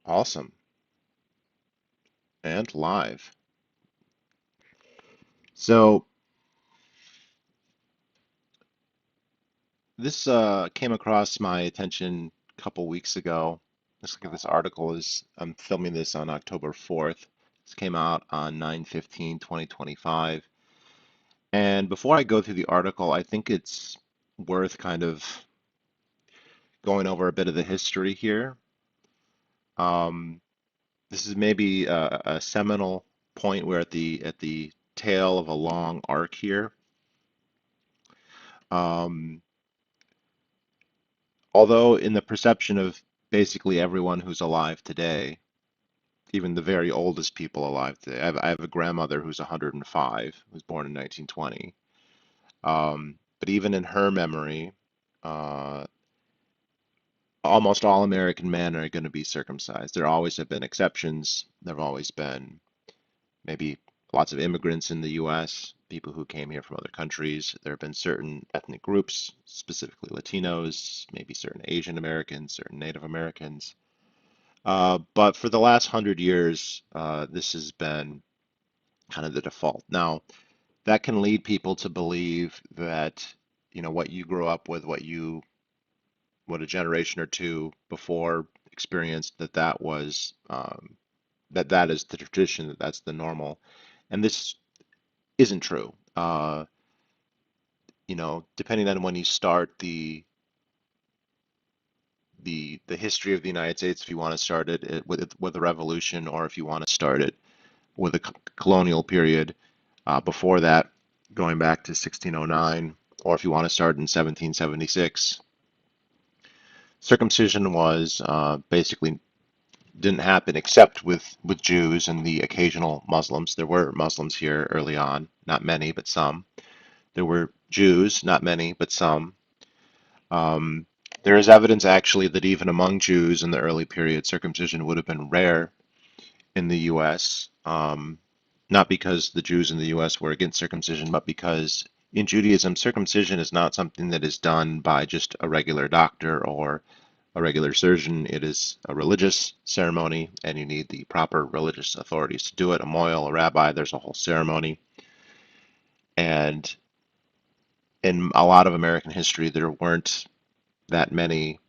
Awesome. And live. So this came across my attention a couple weeks ago. Let's look at this article. I'm filming this on October 4th. This came out on 9/15/2025. And before I go through the article, I think it's worth kind of going over a bit of the history here. Um, this is maybe a seminal point. We're at the tail of a long arc here. Um, Although in the perception of basically everyone who's alive today, even the very oldest people alive today, I have a grandmother who's 105, who was born in 1920. But even in her memory, uh, almost all American men are going to be circumcised. There always have been exceptions. There have always been maybe lots of immigrants in the U.S., people who came here from other countries. There have been certain ethnic groups, specifically Latinos, maybe certain Asian Americans, certain Native Americans. But for the last 100 years, this has been kind of the default. Now, that can lead people to believe that, what you grew up with, what a generation or two before experienced, that is the tradition, that's the normal, and this isn't true. Depending on when you start the history of the United States, if you want to start it with the revolution, or if you want to start it with a colonial period before that, going back to 1609, or if you want to start in 1776, circumcision was basically didn't happen except with Jews and the occasional Muslims. There were Muslims here early on, not many, but some. There were Jews, not many, but some. Um, there is evidence actually that even among Jews in the early period, circumcision would have been rare in the U.S. Not because the Jews in the U.S. were against circumcision, but because in Judaism, circumcision is not something that is done by just a regular doctor or a regular surgeon. It is a religious ceremony, and you need the proper religious authorities to do it. A moil, a rabbi, there's a whole ceremony. And in a lot of American history, there weren't that many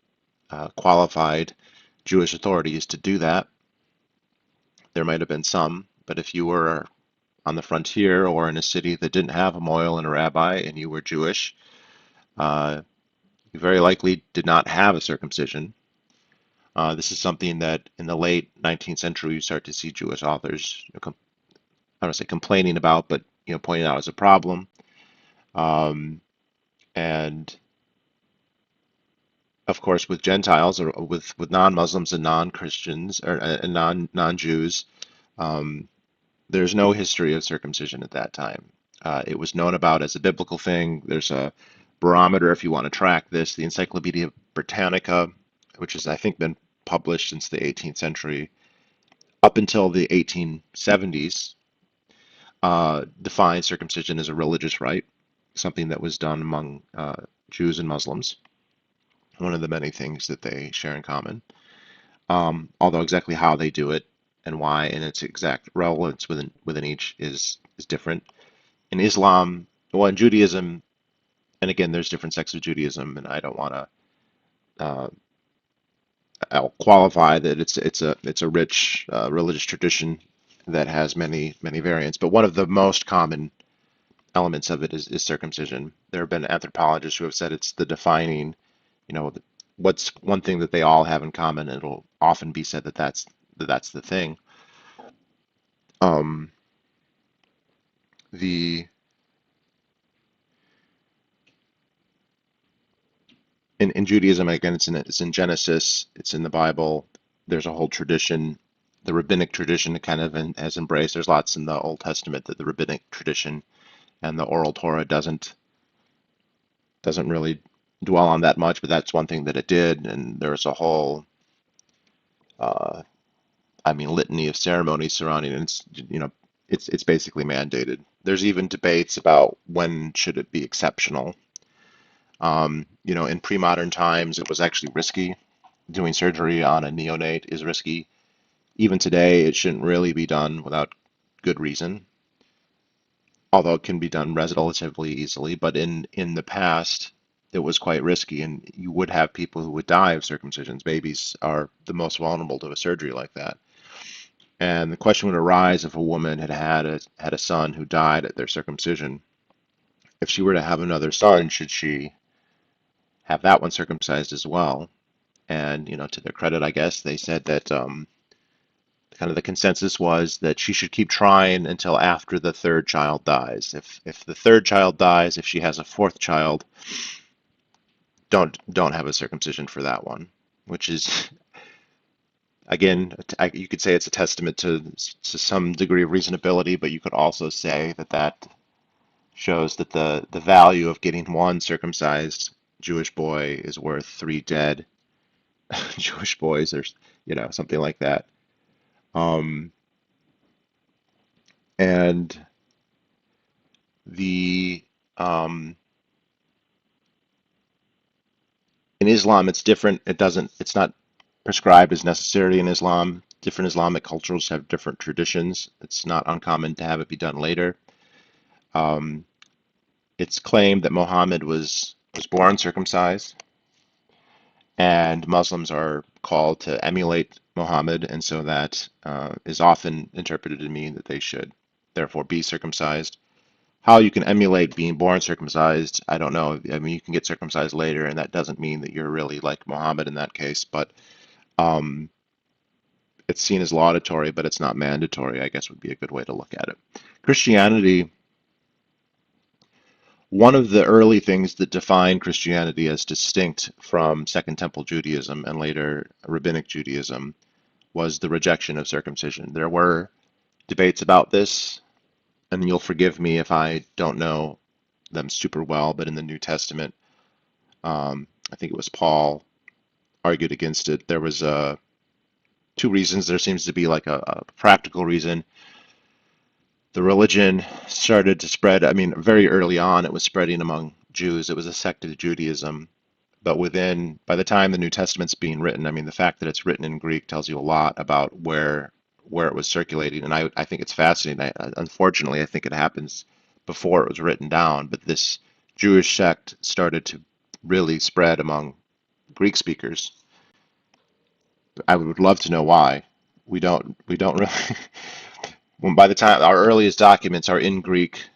qualified Jewish authorities to do that. There might have been some, but if you were on the frontier or in a city that didn't have a moil and a rabbi and you were Jewish, uh, you very likely did not have a circumcision. This is something that in the late 19th century you start to see Jewish authors, I don't say complaining about, but pointing out as a problem. Um, and of course, with Gentiles or with non-Muslims and non-Christians or non-Jews, um, there's no history of circumcision at that time. It was known about as a biblical thing. There's a barometer if you want to track this. The Encyclopedia Britannica, which has I think been published since the 18th century up until the 1870s, defines circumcision as a religious rite, something that was done among Jews and Muslims. One of the many things that they share in common. Although exactly how they do it and why and its exact relevance within each is different. In Islam, well, in Judaism, and again, there's different sects of Judaism, and I don't want to I'll qualify that it's a rich religious tradition that has many variants. But one of the most common elements of it is circumcision. There have been anthropologists who have said it's the defining, you know, what's one thing that they all have in common, and it'll often be said that that's the thing. Um, the in Judaism, again, it's in Genesis, it's in the Bible. There's a whole tradition, the rabbinic tradition kind of has embraced. There's lots in the Old Testament that the rabbinic tradition and the oral Torah doesn't really dwell on that much, but that's one thing that it did. And there's a whole, uh, litany of ceremonies surrounding it. It's basically mandated. There's even debates about when should it be exceptional. In pre-modern times, it was actually risky. Doing surgery on a neonate is risky. Even today, it shouldn't really be done without good reason, although it can be done relatively easily. But in the past, it was quite risky, and you would have people who would die of circumcisions. Babies are the most vulnerable to a surgery like that. And the question would arise if a woman had a son who died at their circumcision. If she were to have another son, should she have that one circumcised as well? And to their credit, I guess they said that kind of the consensus was that she should keep trying until after the third child dies. If the third child dies, if she has a fourth child, don't have a circumcision for that one, which is again, you could say it's a testament to some degree of reasonability, but you could also say that that shows that the value of getting one circumcised Jewish boy is worth three dead Jewish boys, or something like that. Um, and the um, in Islam, it's different. It's not prescribed as necessary in Islam. Different Islamic cultures have different traditions. It's not uncommon to have it be done later. Um, it's claimed that Muhammad was born circumcised, and Muslims are called to emulate Muhammad, and so that is often interpreted to mean that they should therefore be circumcised. How you can emulate being born circumcised, I don't know. I mean, you can get circumcised later, and that doesn't mean that you're really like Muhammad in that case, but um, it's seen as laudatory, but it's not mandatory, I guess would be a good way to look at it. Christianity, one of the early things that defined Christianity as distinct from Second Temple Judaism and later Rabbinic Judaism was the rejection of circumcision. There were debates about this, and you'll forgive me if I don't know them super well, but in the New Testament, I think it was Paul argued against it. There was two reasons. There seems to be like a practical reason. The religion started to spread. I mean, very early on, it was spreading among Jews. It was a sect of Judaism. But by the time the New Testament's being written, I mean, the fact that it's written in Greek tells you a lot about where it was circulating. And I think it's fascinating. Unfortunately, I think it happens before it was written down. But this Jewish sect started to really spread among Greek speakers. I would love to know why. We don't really. When by the time our earliest documents are in Greek,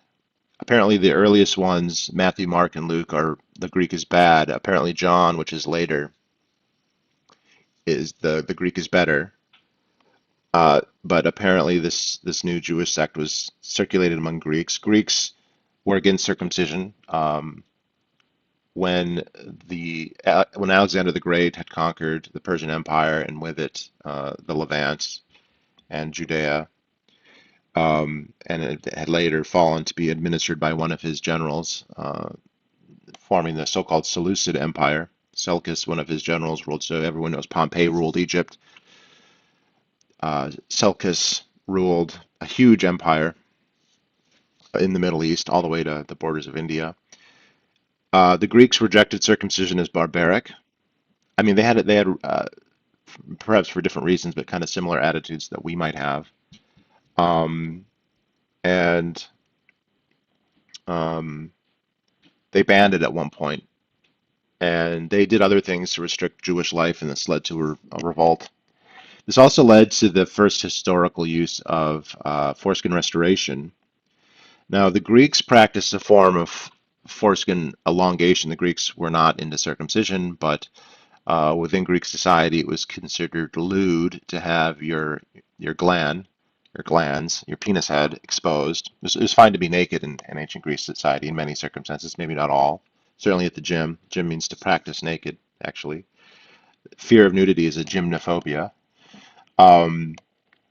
apparently the earliest ones, Matthew, Mark, and Luke, are the Greek is bad. Apparently John, which is later, is the Greek is better. But apparently this new Jewish sect was circulated among Greeks. Greeks were against circumcision. When when Alexander the Great had conquered the Persian Empire and with it the Levant and Judea, and it had later fallen to be administered by one of his generals, forming the so-called Seleucid Empire. Seleucus, one of his generals, ruled. So everyone knows Pompey ruled Egypt. Seleucus ruled a huge empire in the Middle East, all the way to the borders of India. The Greeks rejected circumcision as barbaric. I mean, they had perhaps for different reasons, but kind of similar attitudes that we might have. Um, and um, they banned it at one point, and they did other things to restrict Jewish life, and this led to a revolt. This also led to the first historical use of foreskin restoration. Now, the Greeks practiced a form of foreskin elongation. The Greeks were not into circumcision, but within Greek society, it was considered lewd to have your glands, your penis head exposed. It was fine to be naked in ancient Greek society in many circumstances, maybe not all. Certainly at the gym. Gym means to practice naked, actually. Fear of nudity is a gymnophobia. Um,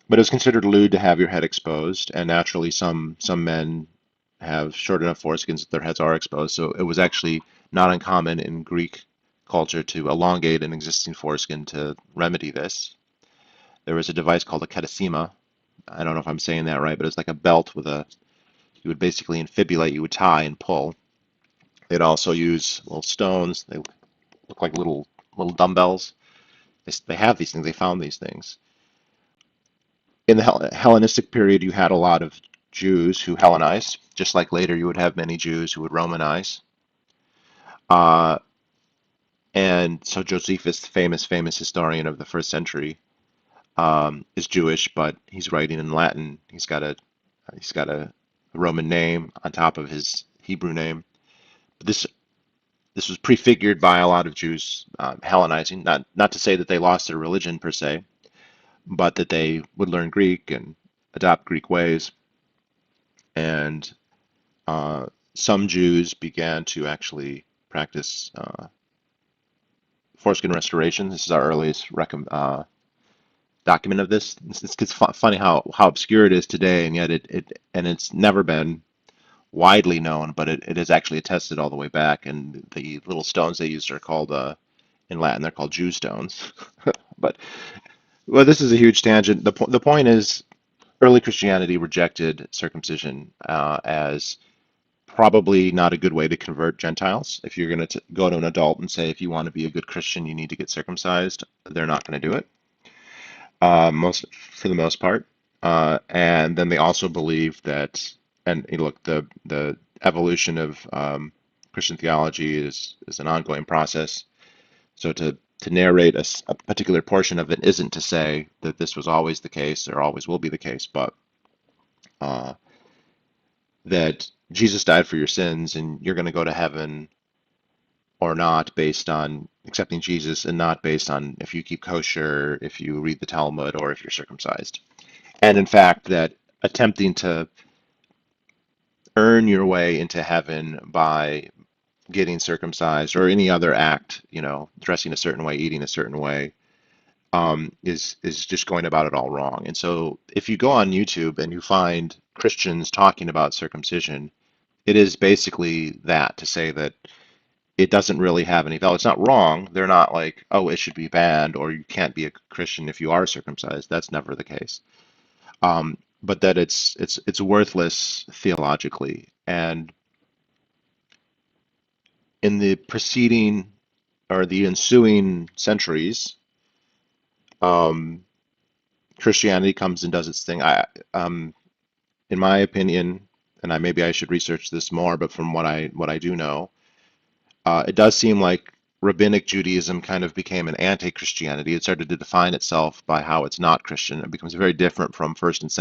but it was considered lewd to have your head exposed, and naturally, some men have short enough foreskins that their heads are exposed. So it was actually not uncommon in Greek culture to elongate an existing foreskin to remedy this. There was a device called a catacema. I don't know if I'm saying that right, but it's like a belt you would basically infibulate, you would tie and pull. They'd also use little stones. They look like little dumbbells. They have these things. They found these things. In the Hellenistic period, you had a lot of Jews who Hellenized, just like later you would have many Jews who would Romanize. Uh, and so Josephus, the famous historian of the first century, is Jewish, but he's writing in Latin. He's got a Roman name on top of his Hebrew name. This this was prefigured by a lot of Jews Hellenizing. Not to say that they lost their religion per se, but that they would learn Greek and adopt Greek ways. And uh, some Jews began to actually practice foreskin restoration. This is our earliest document of this. It's funny how obscure it is today, and yet it's never been widely known, but it is actually attested all the way back. And the little stones they used are called in Latin they're called Jew stones. But well, this is a huge tangent. The point is early Christianity rejected circumcision as probably not a good way to convert Gentiles. If you're going to go to an adult and say, if you want to be a good Christian, you need to get circumcised, they're not going to do it, for the most part. And then they also believe that, and look, the evolution of Christian theology is an ongoing process. So to narrate a particular portion of it isn't to say that this was always the case or always will be the case, but uh, that Jesus died for your sins and you're going to go to heaven or not based on accepting Jesus and not based on if you keep kosher, if you read the Talmud, or if you're circumcised. And in fact, that attempting to earn your way into heaven by getting circumcised or any other act, dressing a certain way, eating a certain way, is just going about it all wrong. And so if you go on YouTube and you find Christians talking about circumcision, it is basically that to say that it doesn't really have any value. It's not wrong. They're not like, oh, it should be banned or you can't be a Christian if you are circumcised. That's never the case. But that it's worthless theologically. And in the preceding or the ensuing centuries, um, Christianity comes and does its thing. In my opinion, and maybe I should research this more, but from what I do know, it does seem like Rabbinic Judaism kind of became an anti-Christianity. It started to define itself by how it's not Christian. It becomes very different from First and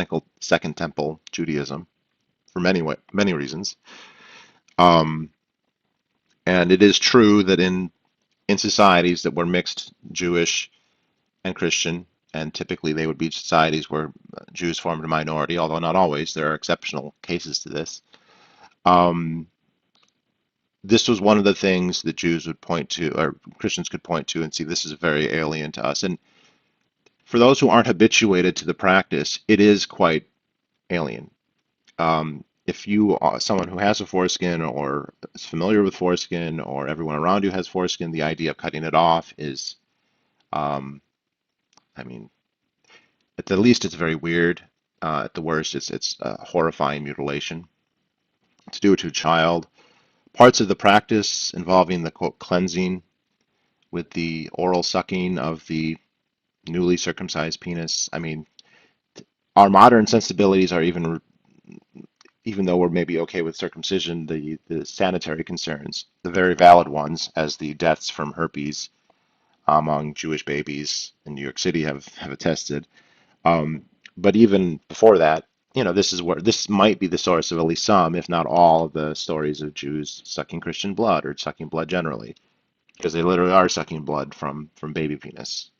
Second Temple Judaism for many reasons. Um, and it is true that in societies that were mixed Jewish and Christian, and typically they would be societies where Jews formed a minority, although not always. There are exceptional cases to this. Um, this was one of the things that Jews would point to, or Christians could point to, and see this is very alien to us. And for those who aren't habituated to the practice, it is quite alien. If you are someone who has a foreskin or is familiar with foreskin, or everyone around you has foreskin, the idea of cutting it off is, um, I mean, at the least, it's very weird. At the worst, it's a horrifying mutilation. To do it to a child, parts of the practice involving the quote cleansing with the oral sucking of the newly circumcised penis. I mean, our modern sensibilities are even though we're maybe okay with circumcision, the sanitary concerns, the very valid ones, as the deaths from herpes among Jewish babies in New York City have attested. Um, but even before that, this might be the source of at least some, if not all, of the stories of Jews sucking Christian blood or sucking blood generally, because they literally are sucking blood from baby penis.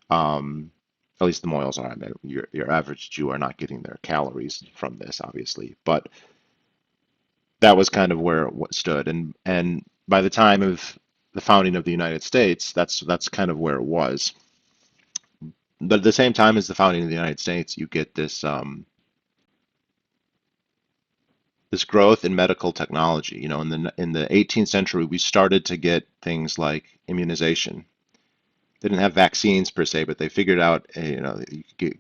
Um, at least the Moyles are. I mean, your average Jew are not getting their calories from this, obviously, but that was kind of where it stood. And by the time of the founding of the United States, that's kind of where it was. But at the same time as the founding of the United States, you get this growth in medical technology. In the 18th century, we started to get things like immunization. They didn't have vaccines per se, but they figured out, you could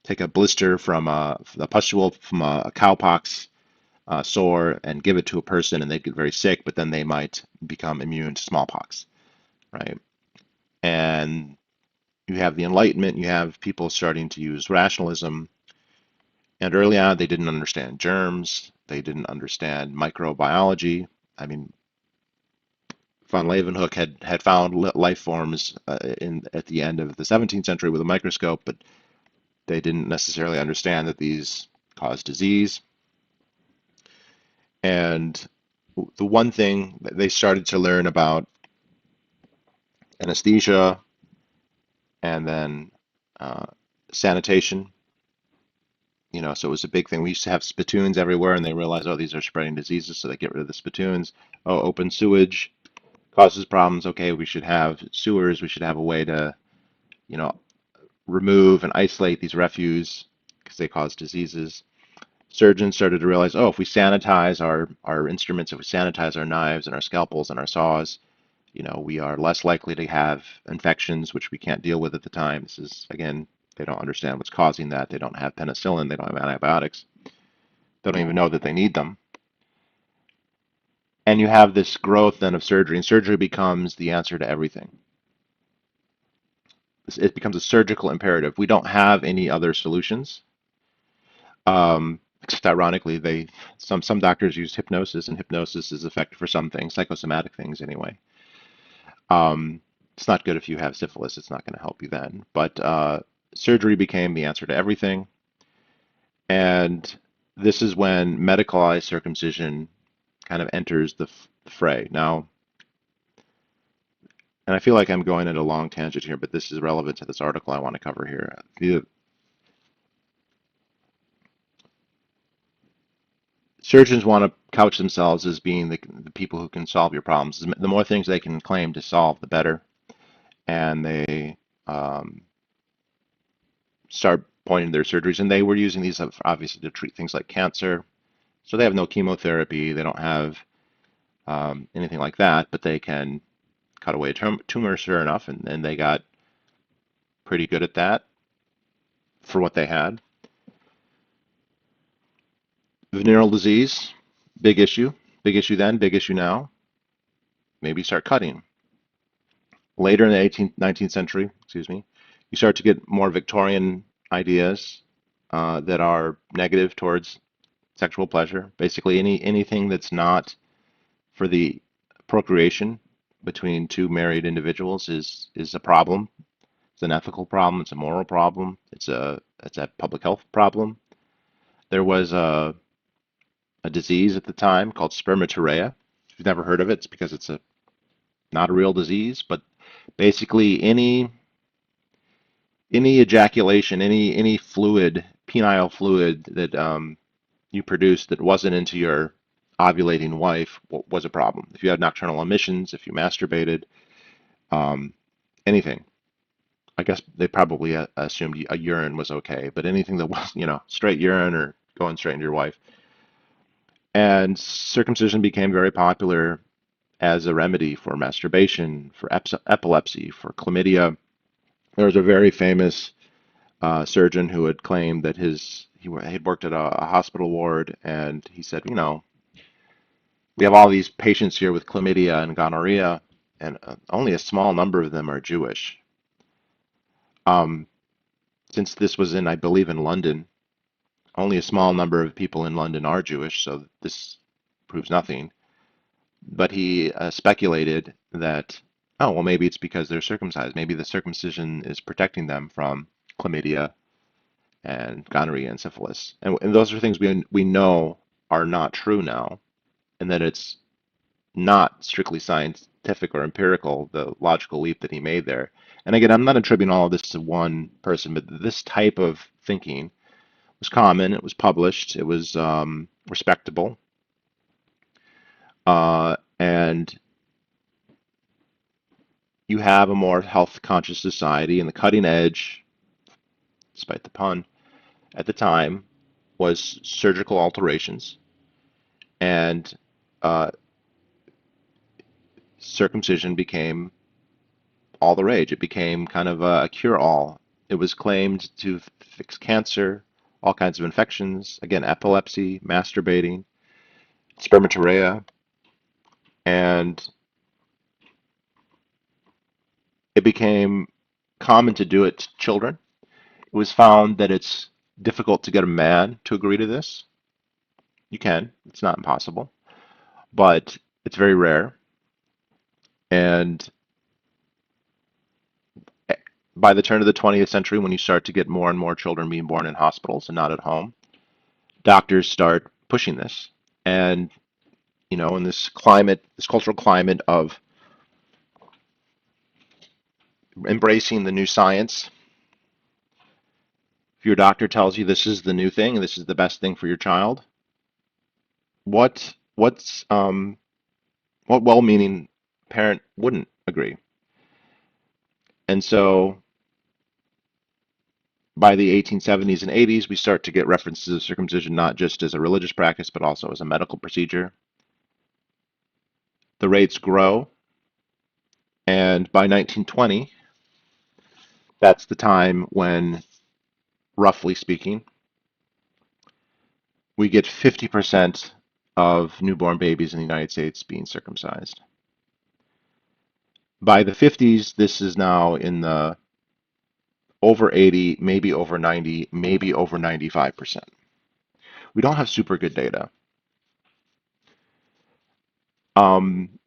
take a blister from a pustule from a cowpox sore and give it to a person, and they'd get very sick, but then they might become immune to smallpox, right? And you have the Enlightenment, you have people starting to use rationalism. And early on, they didn't understand germs. They didn't understand microbiology. I mean, von Leeuwenhoek had found life forms at the end of the 17th century with a microscope, but they didn't necessarily understand that these cause disease. And the one thing that they started to learn about anesthesia and then uh, sanitation. So it was a big thing. We used to have spittoons everywhere, and they realized, oh, these are spreading diseases, so they get rid of the spittoons. Oh, open sewage causes problems. Okay, we should have sewers. We should have a way to, you know, remove and isolate these refuse because they cause diseases. Surgeons started to realize, oh, if we sanitize our instruments, if we sanitize our knives and our scalpels and our saws, we are less likely to have infections, which we can't deal with at the time. This is, again, they don't understand what's causing that. They don't have penicillin. They don't have antibiotics. They don't even know that they need them. And you have this growth then of surgery, and surgery becomes the answer to everything. It becomes a surgical imperative. We don't have any other solutions. Except ironically, some doctors use hypnosis, and hypnosis is effective for some things, psychosomatic things anyway. It's not good if you have syphilis. It's not going to help you then. But surgery became the answer to everything, and this is when medicalized circumcision kind of enters the fray. Now, and I feel like I'm going at a long tangent here, but this is relevant to this article I want to cover here. The surgeons want to couch themselves as being the people who can solve your problems. The more things they can claim to solve, the better. And they um, start pointing their surgeries, and they were using these obviously to treat things like cancer. So they have no chemotherapy, they don't have anything like that, but they can cut away tumors, sure enough, and they got pretty good at that for what they had. Venereal disease, big issue then, big issue now. Maybe start cutting. Later in the 18th, 19th century, excuse me, you start to get more Victorian ideas that are negative towards sexual pleasure. Basically, anything that's not for the procreation between two married individuals is a problem. It's an ethical problem. It's a moral problem. It's a public health problem. There was a disease at the time called spermatoria. If you've never heard of it, it's because it's not a real disease, but basically any ejaculation, any fluid, penile fluid that you produced that wasn't into your ovulating wife was a problem. If you had nocturnal emissions, if you masturbated, um, anything. I guess they probably assumed a urine was okay, but anything that was, straight urine or going straight into your wife. And circumcision became very popular as a remedy for masturbation, for epilepsy, for chlamydia. There was a very famous surgeon who had claimed that he had worked at a hospital ward, and he said, we have all these patients here with chlamydia and gonorrhea, and only a small number of them are Jewish. Um, since this was I believe, in London, only a small number of people in London are Jewish, so this proves nothing. But he speculated that, oh, well, maybe it's because they're circumcised. Maybe the circumcision is protecting them from chlamydia and gonorrhea and syphilis. And those are things we know are not true now, and that it's not strictly scientific or empirical, the logical leap that he made there. And again, I'm not attributing all of this to one person, but this type of thinking was common. It was published. It was respectable. And you have a more health conscious society, and the cutting edge, despite the pun, at the time was surgical alterations, and uh, circumcision became all the rage. It became kind of a cure-all. It was claimed to fix cancer, all kinds of infections, again, epilepsy, masturbating, spermatoria, and it became common to do it to children. It was found that it's difficult to get a man to agree to this. You can, it's not impossible, but it's very rare. And by the turn of the 20th century, when you start to get more and more children being born in hospitals and not at home, doctors start pushing this. And, in this climate, this cultural climate of embracing the new science, if your doctor tells you this is the new thing and this is the best thing for your child, what well-meaning parent wouldn't agree? And so by the 1870s and 80s, we start to get references of circumcision not just as a religious practice, but also as a medical procedure. The rates grow, and by 1920, that's the time when, roughly speaking, we get 50% of newborn babies in the United States being circumcised. By the 50s, this is now in the over 80, maybe over 90, maybe over 95%. We don't have super good data. Um,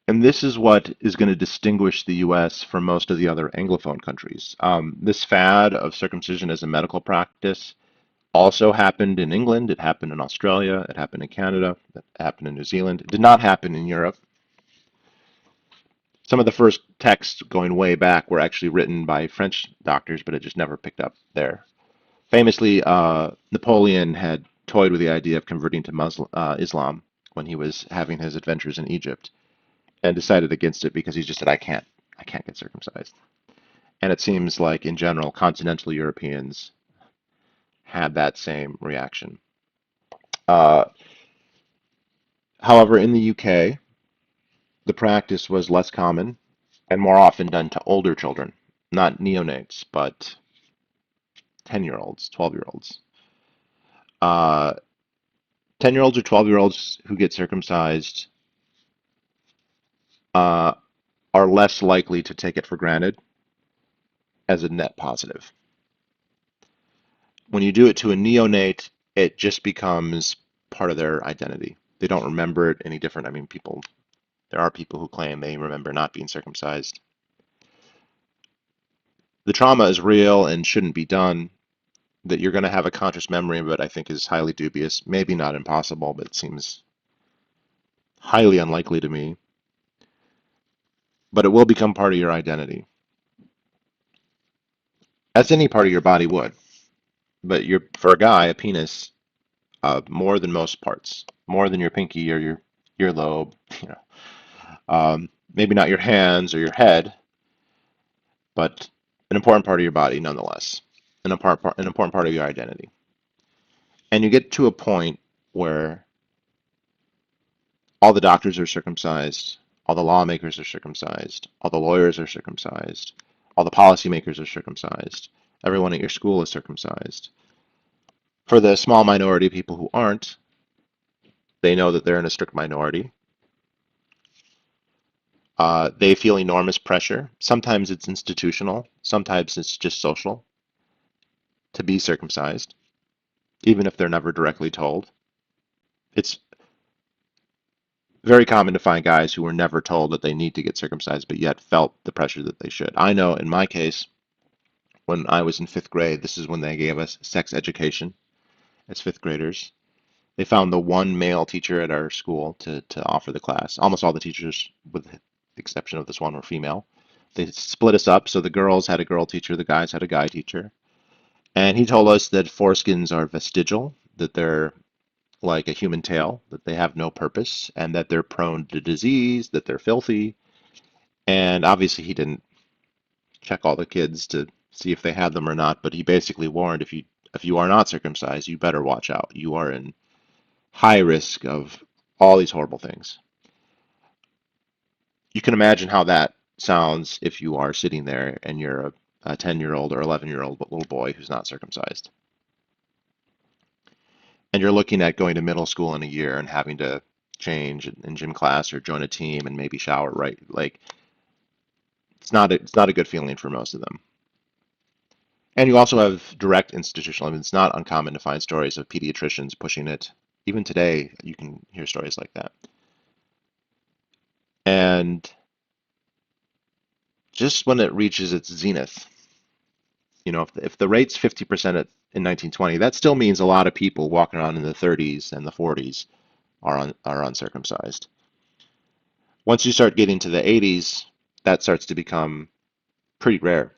and this is what is going to distinguish the US from most of the other Anglophone countries. This fad of circumcision as a medical practice also happened in England, it happened in Australia, it happened in Canada, it happened in New Zealand. It did not happen in Europe. Some of the first texts going way back were actually written by French doctors, but it just never picked up there. Famously, Napoleon had toyed with the idea of converting to Islam when he was having his adventures in Egypt, and decided against it because he just said, I can't get circumcised. And it seems like in general, continental Europeans had that same reaction. Uh, However, in the UK, the practice was less common and more often done to older children, not neonates, but 10-year-olds, 12-year-olds. 10-year-olds or 12-year-olds who get circumcised uh, are less likely to take it for granted as a net positive. When you do it to a neonate, it just becomes part of their identity. They don't remember it any different. I mean, there are people who claim they remember not being circumcised. The trauma is real and shouldn't be done. That you're going to have a conscious memory of it, I think, is highly dubious. Maybe not impossible, but it seems highly unlikely to me. But it will become part of your identity, as any part of your body would. But for a guy, a penis, more than most parts, more than your pinky or your earlobe, you know. Maybe not your hands or your head, but an important part of your body nonetheless, an important part of your identity. And you get to a point where all the doctors are circumcised, all the lawmakers are circumcised, all the lawyers are circumcised, all the policymakers are circumcised, everyone at your school is circumcised. For the small minority of people who aren't, they know that they're in a strict minority. They feel enormous pressure. Sometimes it's institutional, sometimes it's just social to be circumcised, even if they're never directly told. It's very common to find guys who were never told that they need to get circumcised, but yet felt the pressure that they should. I know in my case, when I was in fifth grade, this is when they gave us sex education as fifth graders. They found the one male teacher at our school to offer the class. Almost all the teachers, with the exception of this one, were female. They split us up, so the girls had a girl teacher, the guys had a guy teacher. And he told us that foreskins are vestigial, that they're like a human tail, that they have no purpose, and that they're prone to disease, that they're filthy. And obviously, he didn't check all the kids to see if they had them or not, but he basically warned if you are not circumcised, you better watch out. You are in high risk of all these horrible things. You can imagine how that sounds if you are sitting there and you're a 10-year-old or 11-year-old little boy who's not circumcised. And you're looking at going to middle school in a year and having to change in gym class or join a team and maybe shower, right? Like, it's not a good feeling for most of them. And you also have direct institutional. I mean, it's not uncommon to find stories of pediatricians pushing it. Even today, you can hear stories like that. And just when it reaches its zenith, if the rate's 50% in 1920, that still means a lot of people walking around in the 30s and the 40s are uncircumcised. Once you start getting to the 80s, that starts to become pretty rare.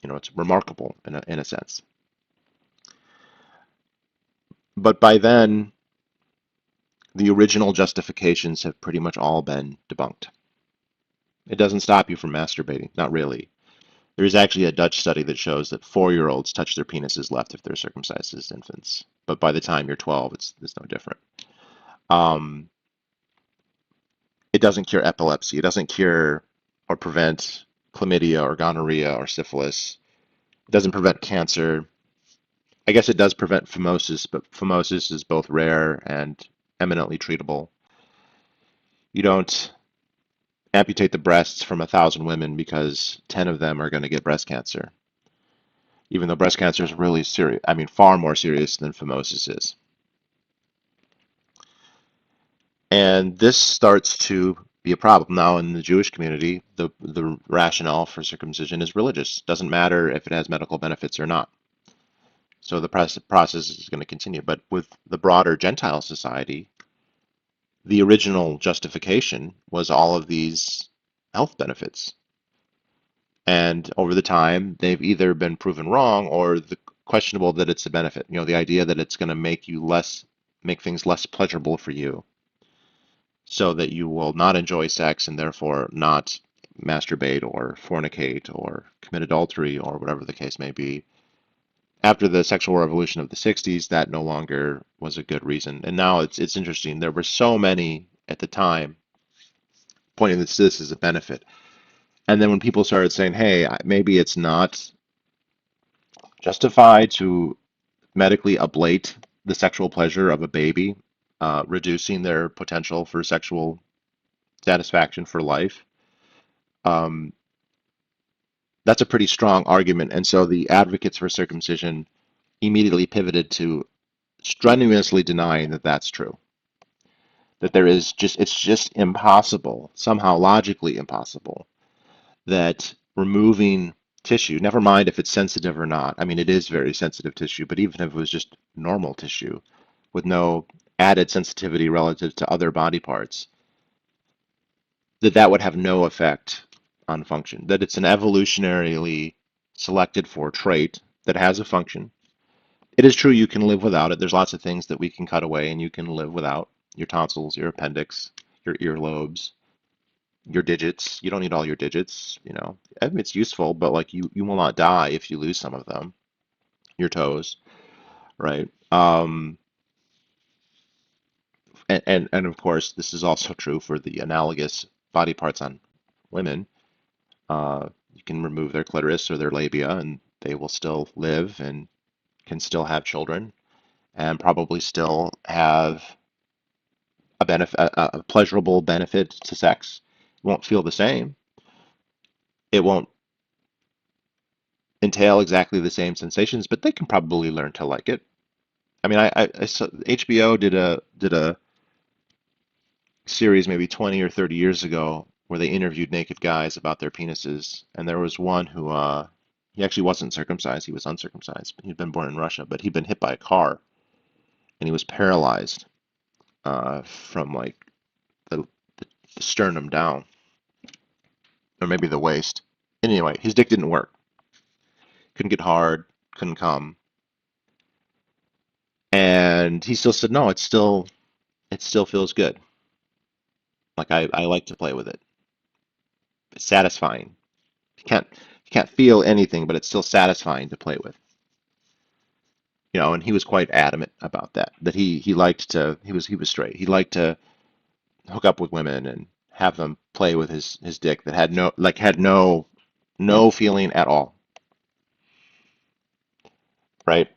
It's remarkable in a sense. But by then, the original justifications have pretty much all been debunked. It doesn't stop you from masturbating, not really. There is actually a Dutch study that shows that 4-year-olds touch their penises left if they're circumcised as infants. But by the time you're 12, it's no different. Um, it doesn't cure epilepsy. It doesn't cure or prevent chlamydia or gonorrhea or syphilis. It doesn't prevent cancer. I guess it does prevent phimosis, but phimosis is both rare and eminently treatable. You don't amputate the breasts from 1,000 women because 10 of them are going to get breast cancer, even though breast cancer is really serious. I mean, far more serious than phimosis is. And this starts to be a problem. Now, in the Jewish community, the rationale for circumcision is religious. Doesn't matter if it has medical benefits or not. So the process is going to continue. But with the broader Gentile society, the original justification was all of these health benefits. And over the time, they've either been proven wrong or the questionable that it's a benefit. The idea that it's going to make things less pleasurable for you so that you will not enjoy sex and therefore not masturbate or fornicate or commit adultery or whatever the case may be. After the sexual revolution of the 60s, that no longer was a good reason. And now it's interesting. There were so many at the time pointing this as a benefit. And then when people started saying, hey, maybe it's not justified to medically ablate the sexual pleasure of a baby, reducing their potential for sexual satisfaction for life, um, that's a pretty strong argument. And so the advocates for circumcision immediately pivoted to strenuously denying that that's true. That it's just impossible, somehow logically impossible, that removing tissue, never mind if it's sensitive or not. I mean, it is very sensitive tissue, but even if it was just normal tissue with no added sensitivity relative to other body parts, that would have no effect on function. That it's an evolutionarily selected for trait that has a function. It is true you can live without it. There's lots of things that we can cut away and you can live without. Your tonsils, your appendix, your earlobes, your digits. You don't need all your digits. I mean, it's useful, but like you will not die if you lose some of them. Your toes, right? And of course, this is also true for the analogous body parts on women. You can remove their clitoris or their labia, and they will still live and can still have children, and probably still have a pleasurable benefit to sex. It won't feel the same. It won't entail exactly the same sensations, but they can probably learn to like it. I mean, I saw HBO did a series maybe 20 or 30 years ago where they interviewed naked guys about their penises, and there was one who he actually wasn't circumcised, he was uncircumcised. He'd been born in Russia, but he'd been hit by a car and he was paralyzed from like the sternum down, or maybe the waist. Anyway, his dick didn't work. Couldn't get hard, couldn't come. And he still said, no, it still feels good. Like I like to play with it. It's satisfying. You can't feel anything, but it's still satisfying to play with. And he was quite adamant about that. That he liked to he was straight. He liked to hook up with women and have them play with his dick that had no feeling at all, right?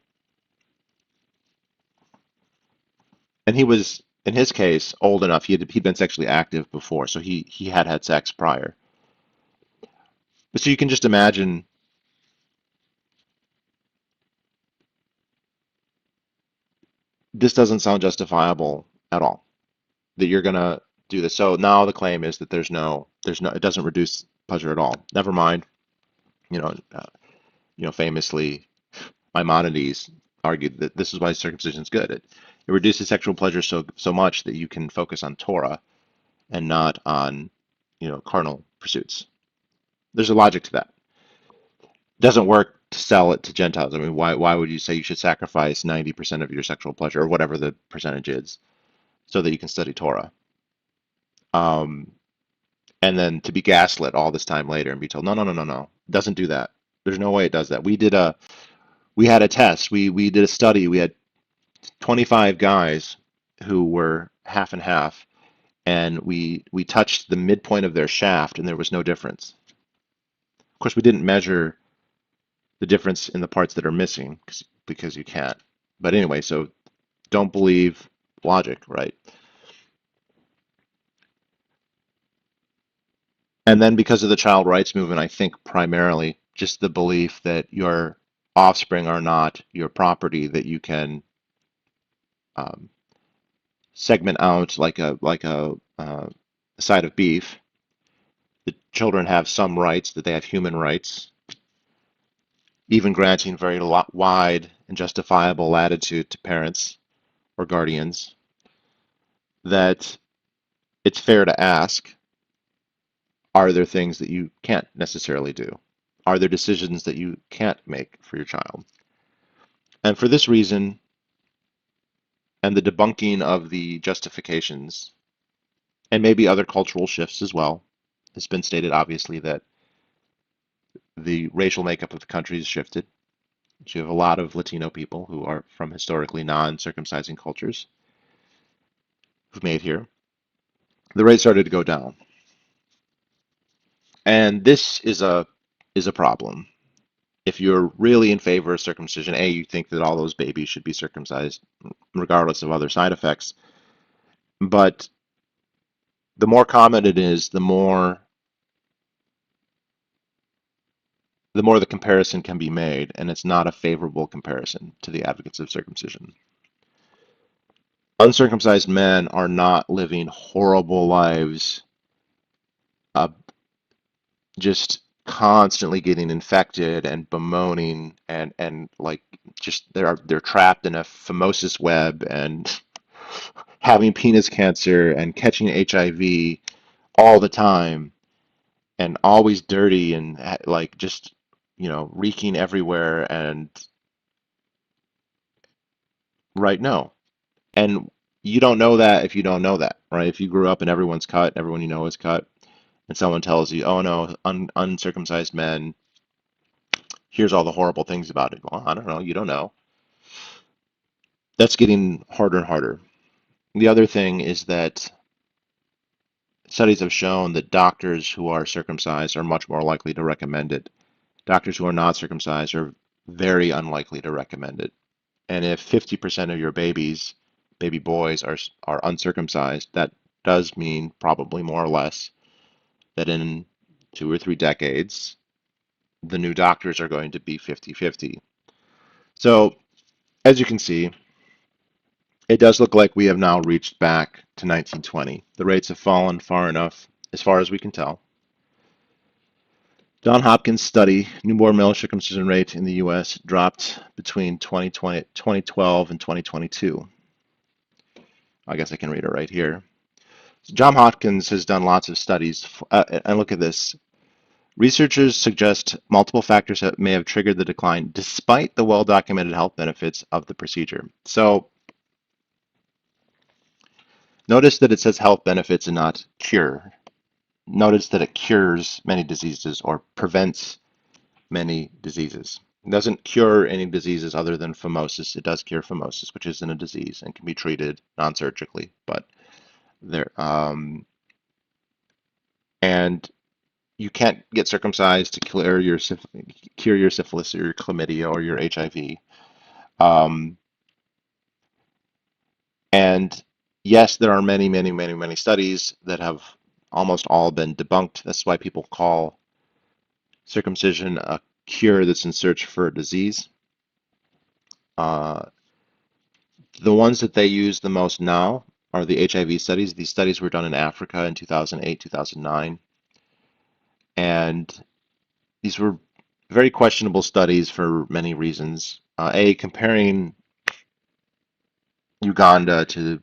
And he was, in his case, old enough. He'd been sexually active before, so he had had sex prior. So you can just imagine this doesn't sound justifiable at all that you're gonna do this. So now the claim is that it doesn't reduce pleasure at all. Never mind, you know, famously Maimonides argued that this is why circumcision is good. It reduces sexual pleasure so much that you can focus on Torah and not on, carnal pursuits. There's a logic to that. It doesn't work to sell it to Gentiles. I mean, why would you say you should sacrifice 90% of your sexual pleasure or whatever the percentage is so that you can study Torah? Um, and then to be gaslit all this time later and be told, no, no, no, no, no, it doesn't do that. There's no way it does that. We had a test. We did a study. We had 25 guys who were half and half, and we touched the midpoint of their shaft, and there was no difference. Of course, we didn't measure the difference in the parts that are missing because you can't. But anyway, so don't believe logic, right? And then because of the child rights movement, I think primarily just the belief that your offspring are not your property, that you can um, segment out like a side of beef. The children have some rights, that they have human rights, even granting very wide and justifiable latitude to parents or guardians, that it's fair to ask, are there things that you can't necessarily do? Are there decisions that you can't make for your child? And for this reason, and the debunking of the justifications, and maybe other cultural shifts as well, it's been stated obviously that the racial makeup of the country has shifted. So you have a lot of Latino people who are from historically non-circumcising cultures who've made here. The rate started to go down, and this is a problem. If you're really in favor of circumcision, A, you think that all those babies should be circumcised regardless of other side effects. But the more common it is, the more the comparison can be made, and it's not a favorable comparison to the advocates of circumcision. Uncircumcised men are not living horrible lives, uh, just constantly getting infected and bemoaning and like just they're trapped in a phimosis web and having penis cancer and catching HIV all the time and always dirty and like just reeking everywhere and right, no. And you don't know that if you don't know that, right? If you grew up and everyone's cut, everyone you know is cut, and someone tells you, oh no, uncircumcised men, here's all the horrible things about it. Well, I don't know, you don't know. That's getting harder and harder. The other thing is that studies have shown that doctors who are circumcised are much more likely to recommend it. Doctors who are not circumcised are very unlikely to recommend it. And if 50% of your baby boys are uncircumcised, that does mean probably more or less that in 2 or 3 decades, the new doctors are going to be 50-50. So, as you can see, it does look like we have now reached back to 1920. The rates have fallen far enough, as far as we can tell. John Hopkins' study, newborn male circumcision rate in the U.S. dropped between 2012 and 2022. I guess I can read it right here. John Hopkins has done lots of studies, and look at this. Researchers suggest multiple factors that may have triggered the decline despite the well-documented health benefits of the procedure. So notice that it says health benefits and not cure. Notice that it cures many diseases or prevents many diseases. It doesn't cure any diseases other than phimosis. It does cure phimosis, which isn't a disease and can be treated non-surgically, but there and you can't get circumcised to cure your syphilis or your chlamydia or your HIV. Um, and yes, there are many, many, many, many studies that have almost all been debunked. That's why people call Circumcision, a cure that's in search for a disease. Uh, the ones that they use the most now are the HIV studies. These studies were done in Africa in 2008, 2009, and these were very questionable studies for many reasons. Comparing Uganda to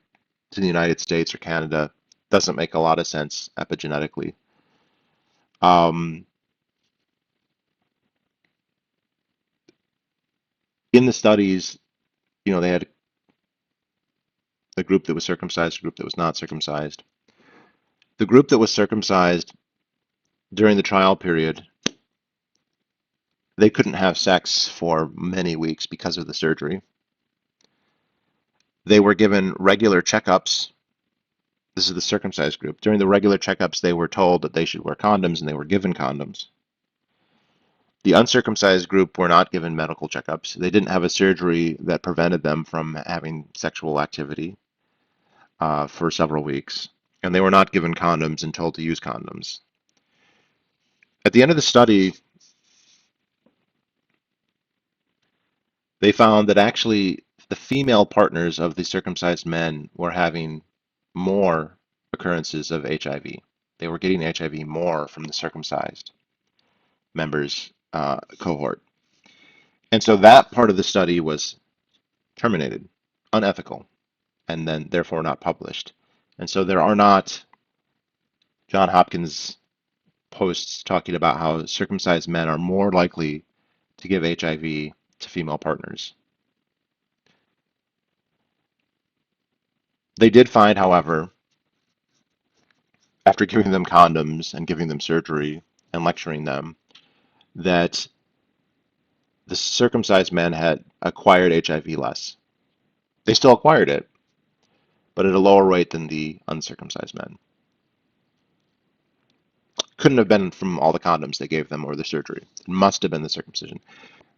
the United States or Canada doesn't make a lot of sense epigenetically. Um, in the studies, they had a group that was circumcised, a group that was not circumcised. The group that was circumcised during the trial period, they couldn't have sex for many weeks because of the surgery. They were given regular checkups. This is the circumcised group. During the regular checkups, they were told that they should wear condoms, and they were given condoms. The uncircumcised group were not given medical checkups. They didn't have a surgery that prevented them from having sexual activity for several weeks, and they were not given condoms and told to use condoms. At the end of the study, they found that actually the female partners of the circumcised men were having more occurrences of HIV. They were getting HIV more from the circumcised members cohort. And so that part of the study was terminated, unethical, and then therefore not published. And so there are not John Hopkins posts talking about how circumcised men are more likely to give HIV to female partners. They did find, however, after giving them condoms and giving them surgery and lecturing them, that the circumcised men had acquired HIV less. They still acquired it, but at a lower rate than the uncircumcised men. Couldn't have been from all the condoms they gave them or the surgery. It must have been the circumcision.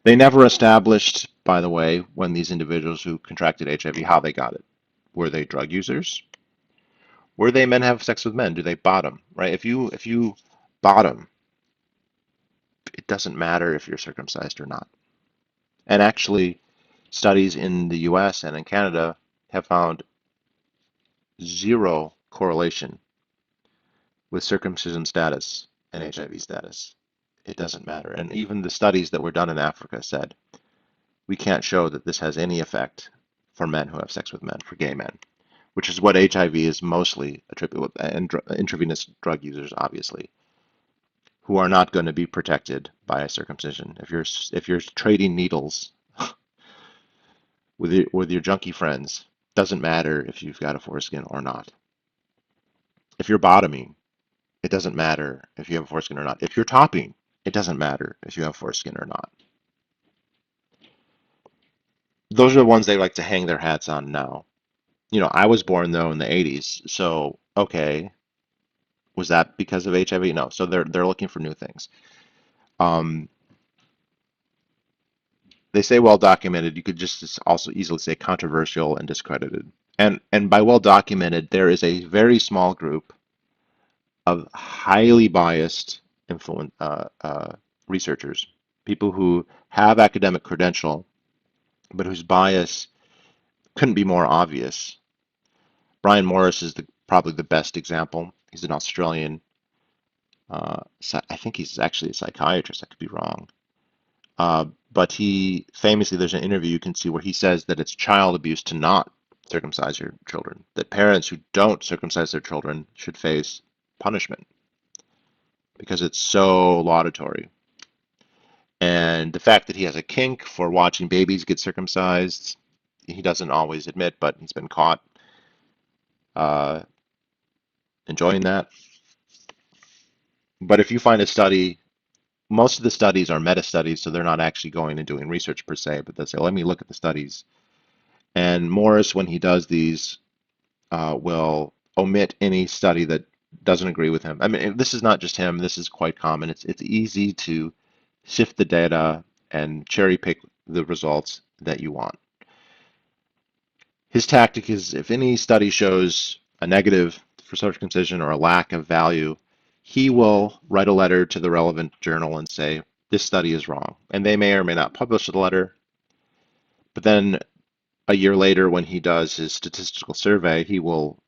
They never established, by the way, when these individuals who contracted HIV, how they got it. Were they drug users? Were they men have sex with men? Do they bottom? Right? If you bottom, it doesn't matter if you're circumcised or not. And actually, studies in the US and in Canada have found zero correlation with circumcision status and HIV status. It doesn't matter. And even the studies that were done in Africa said we can't show that this has any effect for men who have sex with men, for gay men, which is what HIV is mostly attributed with, and intravenous drug users, obviously, who are not going to be protected by a circumcision. If you're trading needles with your junkie friends, doesn't matter if you've got a foreskin or not. If you're bottoming, it doesn't matter if you have a foreskin or not. If you're topping, it doesn't matter if you have foreskin or not. Those are the ones they like to hang their hats on now. I was born though in the 80s, so okay, was that because of HIV? No. So they're looking for new things. Um, they say well documented. You could just also easily say controversial and discredited. And by well documented, there is a very small group of highly biased researchers, people who have academic credential, but whose bias couldn't be more obvious. Brian Morris is probably the best example. He's an Australian. I think he's actually a psychiatrist. I could be wrong. But he famously, there's an interview you can see where he says that it's child abuse to not circumcise your children, that parents who don't circumcise their children should face punishment because it's so laudatory. And the fact that he has a kink for watching babies get circumcised, he doesn't always admit, but he's been caught uh, enjoying that. But if you find a study, most of the studies are meta studies, so they're not actually going and doing research per se, but they say, let me look at the studies. And Morris, when he does these, will omit any study that doesn't agree with him. I mean, this is not just him. This is quite common. It's easy to sift the data and cherry pick the results that you want. His tactic is if any study shows a negative for circumcision or a lack of value, he will write a letter to the relevant journal and say, this study is wrong. And they may or may not publish the letter, but then a year later, when he does his statistical survey, he will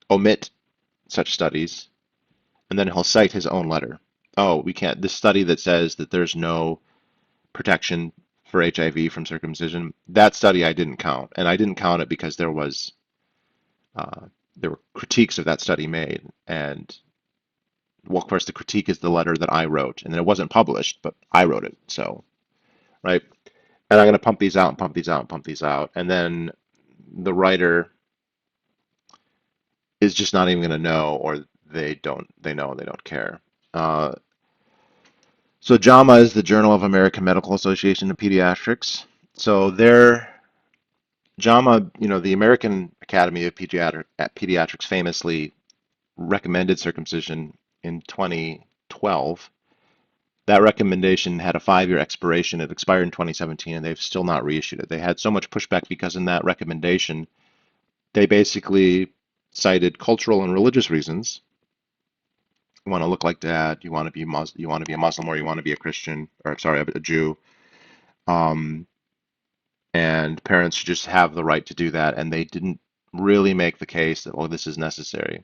omit such studies, and then he'll cite his own letter. Oh, we can't, this study that says that there's no protection for HIV from circumcision, that study I didn't count. And I didn't count it because uh, there were critiques of that study made. And well, of course, the critique is the letter that I wrote, and it wasn't published, but I wrote it. So, right. And I'm going to pump these out and pump these out and pump these out. And then the writer is just not even going to know, or they know, they don't care. Uh, so JAMA is the Journal of American Medical Association of Pediatrics. So their JAMA, the American Academy of Pediatrics famously recommended circumcision in 2012. That recommendation had a 5-year expiration. It expired in 2017, and they've still not reissued it. They had so much pushback because in that recommendation, they basically cited cultural and religious reasons. You want to look like dad, you want to be you want to be a Muslim, or you want to be a Christian, or sorry, a Jew. Um, and parents should just have the right to do that. And they didn't really make the case that, oh, this is necessary.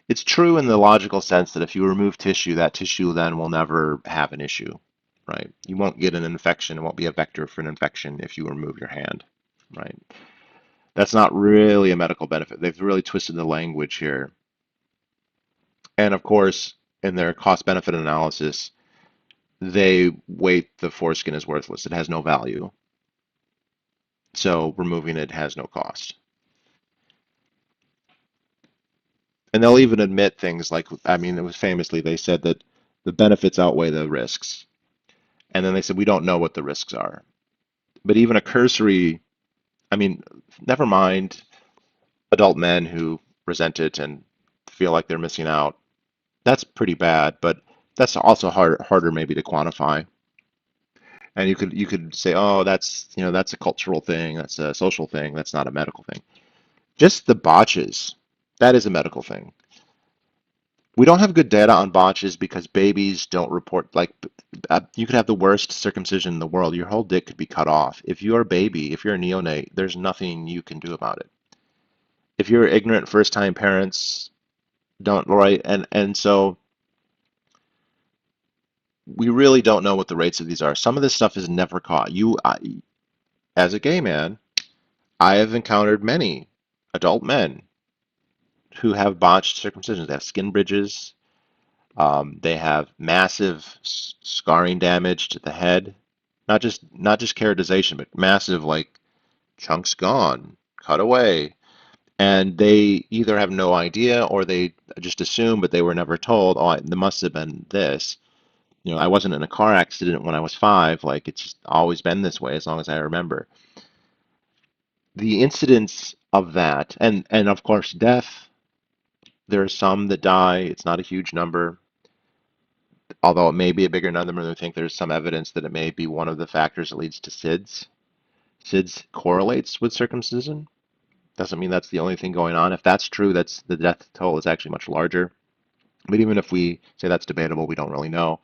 It's true in the logical sense that if you remove tissue, that tissue then will never have an issue, right? You won't get an infection. It won't be a vector for an infection if you remove your hand, right? That's not really a medical benefit. They've really twisted the language here. And of course, in their cost benefit analysis, they weight the foreskin as worthless. It has no value. So removing it has no cost. And they'll even admit things like, I mean, it was famously, they said that the benefits outweigh the risks. And then they said, we don't know what the risks are. But even a cursory, I mean, never mind adult men who resent it and feel like they're missing out. That's pretty bad, but that's also harder maybe to quantify. And you could say, oh, that's a cultural thing, that's a social thing, that's not a medical thing. Just the botches, that is a medical thing. We don't have good data on botches because babies don't report, like, you could have the worst circumcision in the world. Your whole dick could be cut off. If you're a baby, if you're a neonate, there's nothing you can do about it. If you're ignorant first-time parents, don't, right? And so we really don't know what the rates of these are. Some of this stuff is never caught. As a gay man, I have encountered many adult men who have botched circumcisions. They have skin bridges. They have massive scarring damage to the head, not just keratization, but massive, like, chunks gone, cut away, and they either have no idea or they just assume, but they were never told. Oh, there must have been this. I wasn't in a car accident when I was 5. Like, it's just always been this way as long as I remember. The incidence of that, and of course death. There are some that die. It's not a huge number, although it may be a bigger number than we think. There's some evidence that it may be one of the factors that leads to SIDS. SIDS correlates with circumcision. Doesn't mean that's the only thing going on. If that's true, that's the death toll is actually much larger. But even if we say that's debatable, we don't really know.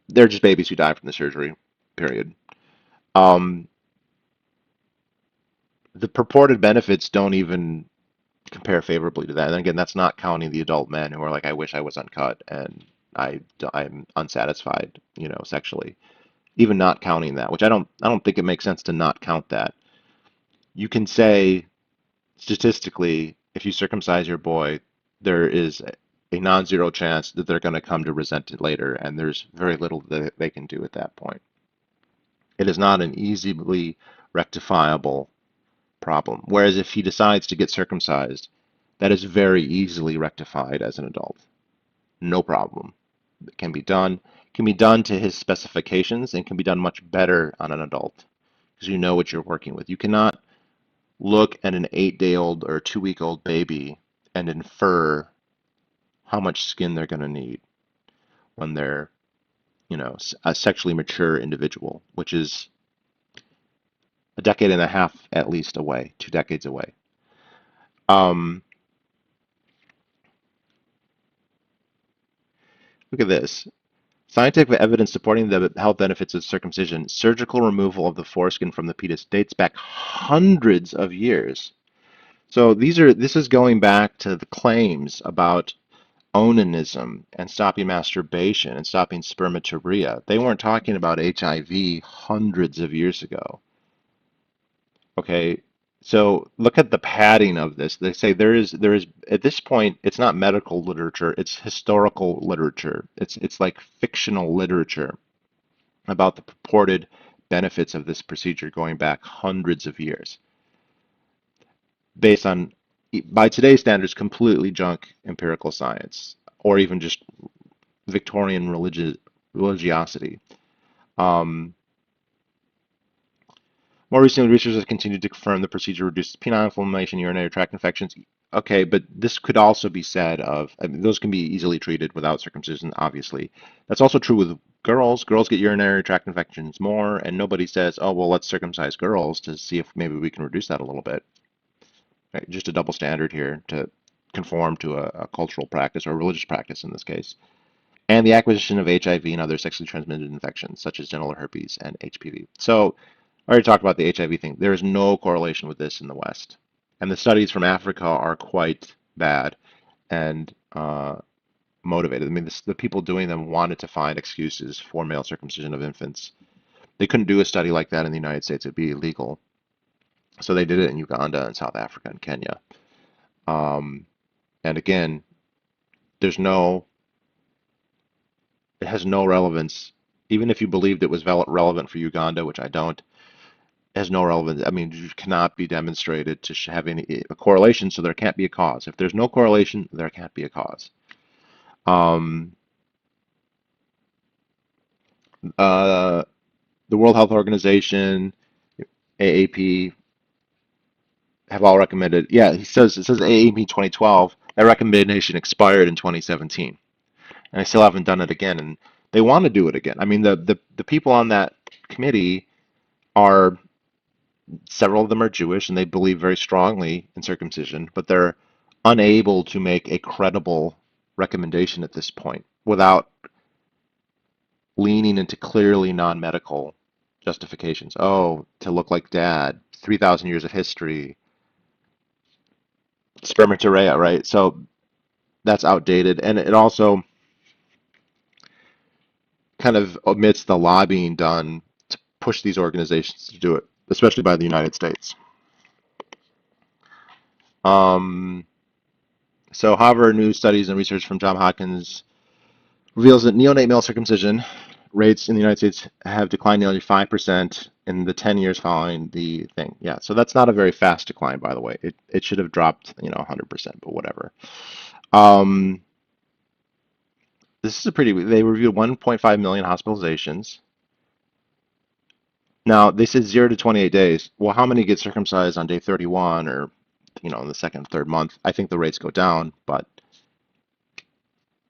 They're just babies who die from the surgery, period. Um, the purported benefits don't even compare favorably to that. And again, that's not counting the adult men who are like, I wish I was uncut and I'm unsatisfied, sexually. Even not counting that, which I don't think it makes sense to not count that. You can say statistically, if you circumcise your boy, there is a non-zero chance that they're going to come to resent it later, and there's very little that they can do at that point. It is not an easily rectifiable problem. Whereas if he decides to get circumcised, that is very easily rectified as an adult. No problem. It can be done. It can be done to his specifications and can be done much better on an adult because you know what you're working with. You cannot look at an 8-day-old or a 2-week-old baby and infer how much skin they're going to need when they're, a sexually mature individual, which is a decade and a half at least away, 2 decades away. Um, Look at this. Scientific evidence supporting the health benefits of circumcision. Surgical removal of the foreskin from the fetus dates back hundreds of years. So this is going back to the claims about onanism and stopping masturbation and stopping spermatoria. They weren't talking about HIV hundreds of years ago. Okay, so look at the padding of this. They say there is at this point it's not medical literature, it's historical literature. It's like fictional literature about the purported benefits of this procedure going back hundreds of years based on by today's standards completely junk empirical science or even just Victorian religiosity. Um, More recently, researchers have continued to confirm the procedure reduces penile inflammation, urinary tract infections. Okay, but this could also be said of, I mean, those can be easily treated without circumcision, obviously. That's also true with girls. Girls get urinary tract infections more, and nobody says, oh, well, let's circumcise girls to see if maybe we can reduce that a little bit. Right? Just a double standard here to conform to a cultural practice or religious practice in this case. And the acquisition of HIV and other sexually transmitted infections, such as genital herpes and HPV. So, I already talked about the HIV thing. There is no correlation with this in the West. And the studies from Africa are quite bad and motivated. I mean, the people doing them wanted to find excuses for male circumcision of infants. They couldn't do a study like that in the United States. It'd be illegal. So they did it in Uganda and South Africa and Kenya. Um, and again, there's no, it has no relevance. Even if you believed it was relevant for Uganda, which I don't, has no relevance. I mean, it cannot be demonstrated to have any a correlation, so there can't be a cause. If there's no correlation, there can't be a cause. Um, uh, the World Health Organization, AAP, have all recommended. Yeah, it says AAP 2012. That recommendation expired in 2017, and they still haven't done it again. And they want to do it again. I mean, the people on that committee are several of them are Jewish and they believe very strongly in circumcision, but they're unable to make a credible recommendation at this point without leaning into clearly non-medical justifications. Oh, to look like dad, 3,000 years of history, spermatorea, right? So that's outdated. And it also kind of omits the lobbying done to push these organizations to do it, especially by the United States. Um, so, however, new studies and research from Johns Hopkins reveals that neonate male circumcision rates in the United States have declined nearly 5% in the 10 years following the thing. Yeah, so that's not a very fast decline, by the way. It should have dropped, 100%, but whatever. Um, this is a pretty, they reviewed 1.5 million hospitalizations. Now, they said 0 to 28 days. Well, how many get circumcised on day 31 or, in the second, third month? I think the rates go down, but,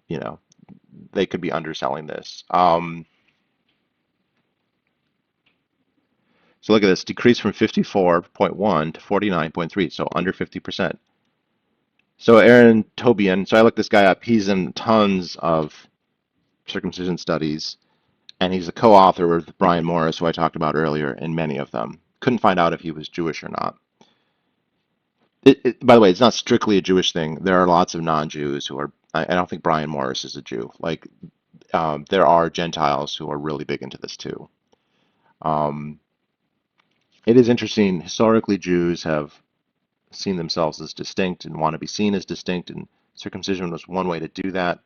you know, they could be underselling this. So look at this, decrease from 54.1 to 49.3, so under 50%. So Aaron Tobian, so I looked this guy up. He's in tons of circumcision studies, and he's a co-author with Brian Morris, who I talked about earlier, in many of them. Couldn't find out if he was Jewish or not. By the way, it's not strictly a Jewish thing. There are lots of non-Jews who are. I don't think Brian Morris is a Jew. Like, there are Gentiles who are really big into this too. Um, it is interesting. Historically, Jews have seen themselves as distinct and want to be seen as distinct, and circumcision was one way to do that.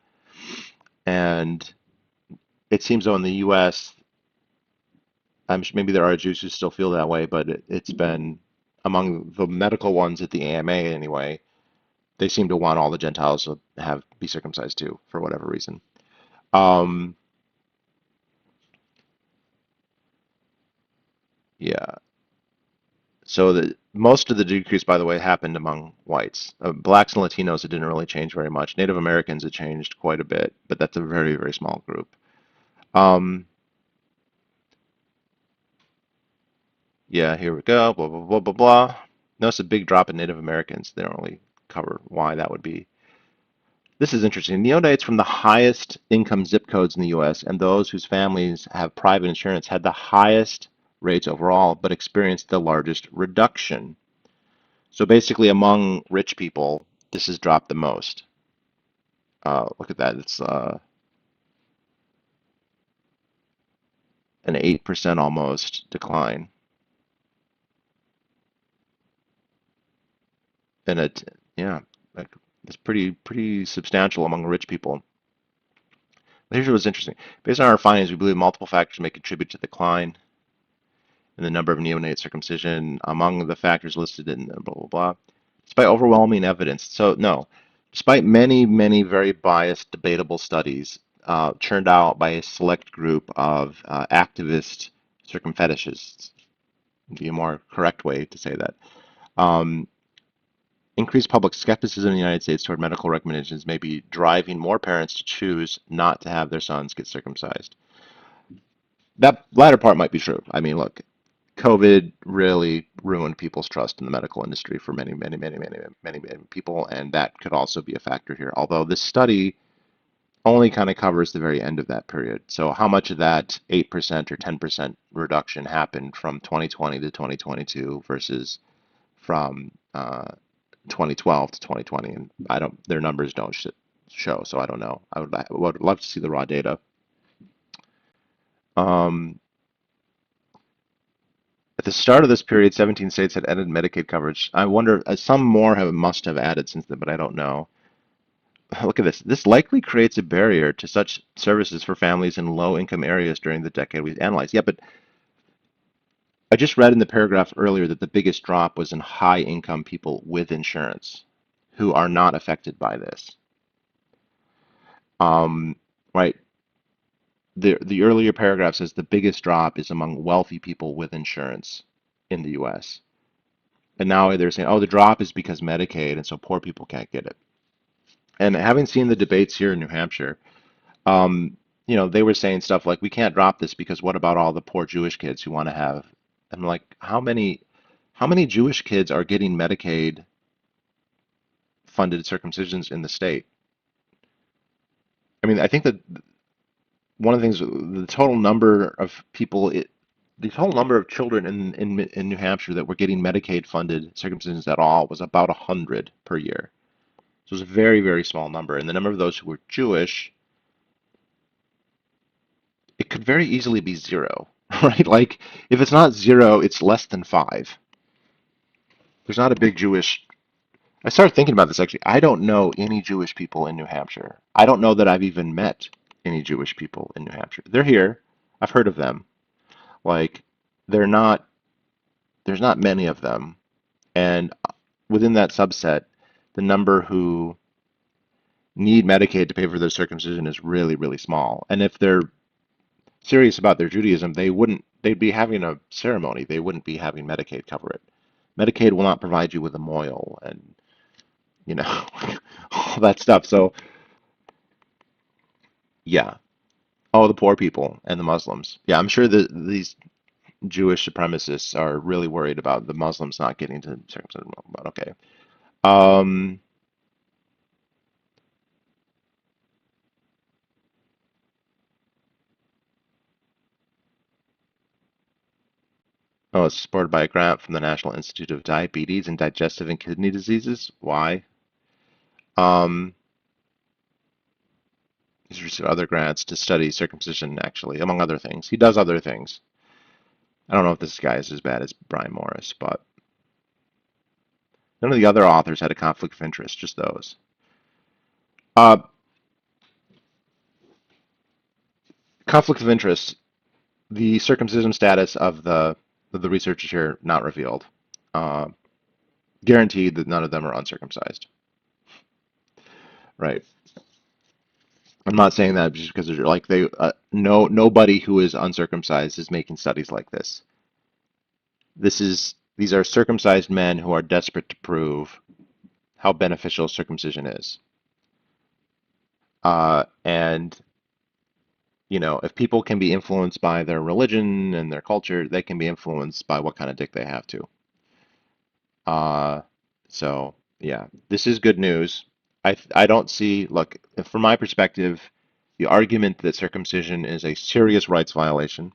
And it seems though in the U.S., I'm sure maybe there are Jews who still feel that way, but it's been among the medical ones at the AMA anyway. They seem to want all the Gentiles to have be circumcised too, for whatever reason. Um, yeah. So most of the decrease, by the way, happened among whites. Blacks and Latinos, it didn't really change very much. Native Americans, it changed quite a bit, but that's a very, very small group. Um, Yeah, here we go. Blah, blah, blah, blah, blah. Notice a big drop in Native Americans. They don't really cover why that would be. This is interesting. Neonates from the highest income zip codes in the US and those whose families have private insurance had the highest rates overall, but experienced the largest reduction. So basically, among rich people, this has dropped the most. Look at that. It's an 8% almost decline. And yeah, like, it's pretty substantial among rich people. Here's what's interesting. Based on our findings, we believe multiple factors may contribute to the decline in the number of neonate circumcision among the factors listed in blah, blah, blah, despite overwhelming evidence. So, no, despite many very biased, debatable studies churned out by a select group of activist circumfetishists, would be a more correct way to say that. Um, Increased public skepticism in the United States toward medical recommendations may be driving more parents to choose not to have their sons get circumcised. That latter part might be true. I mean, look, COVID really ruined people's trust in the medical industry for many people, and that could also be a factor here. Although this study only kind of covers the very end of that period. So how much of that 8% or 10% reduction happened from 2020 to 2022 versus from 2012 to 2020? And I don't, their numbers don't show, so I don't know. I would love to see the raw data. Um, At the start of this period, 17 states had added Medicaid coverage. I wonder, some more must have added since then, but I don't know. Look at this. This likely creates a barrier to such services for families in low-income areas during the decade we analyzed. Yeah, but I just read in the paragraph earlier that the biggest drop was in high-income people with insurance who are not affected by this. Right. The earlier paragraph says the biggest drop is among wealthy people with insurance in the U.S. And now they're saying, oh, the drop is because Medicaid, and so poor people can't get it. And having seen the debates here in New Hampshire, they were saying stuff like, we can't drop this because what about all the poor Jewish kids who want to have? I'm like, how many Jewish kids are getting Medicaid funded circumcisions in the state? I mean, I think that one of the things, the total number of people, the total number of children in New Hampshire that were getting Medicaid funded circumcisions at all was about 100 per year. So it was a very small number. And the number of those who were Jewish, it could very easily be zero, right? Like, if it's not zero, it's less than five. There's not a big Jewish. I started thinking about this actually. I don't know any Jewish people in New Hampshire. I don't know that I've even met any Jewish people in New Hampshire. They're here. I've heard of them. Like, they're not, there's not many of them. And within that subset, the number who need Medicaid to pay for their circumcision is really small. And if they're serious about their Judaism, they'd be having a ceremony. They wouldn't be having Medicaid cover it. Medicaid will not provide you with a mohel and, you know, all that stuff. So, yeah. Oh, the poor people and the Muslims. Yeah, I'm sure that these Jewish supremacists are really worried about the Muslims not getting to circumcision. But okay. Um, oh, it's supported by a grant from the National Institute of Diabetes and Digestive and Kidney Diseases. Why? Um, he's received other grants to study circumcision, actually, among other things. He does other things. I don't know if this guy is as bad as Brian Morris, but none of the other authors had a conflict of interest, just those. Uh, Conflict of interest, the circumcision status of the researchers here not revealed. Uh, Guaranteed that none of them are uncircumcised. Right. I'm not saying that just because they're like they no nobody who is uncircumcised is making studies like this. These are circumcised men who are desperate to prove how beneficial circumcision is. And if people can be influenced by their religion and their culture, they can be influenced by what kind of dick they have too. Uh, so yeah, this is good news. I don't see, look, from my perspective, the argument that circumcision is a serious rights violation.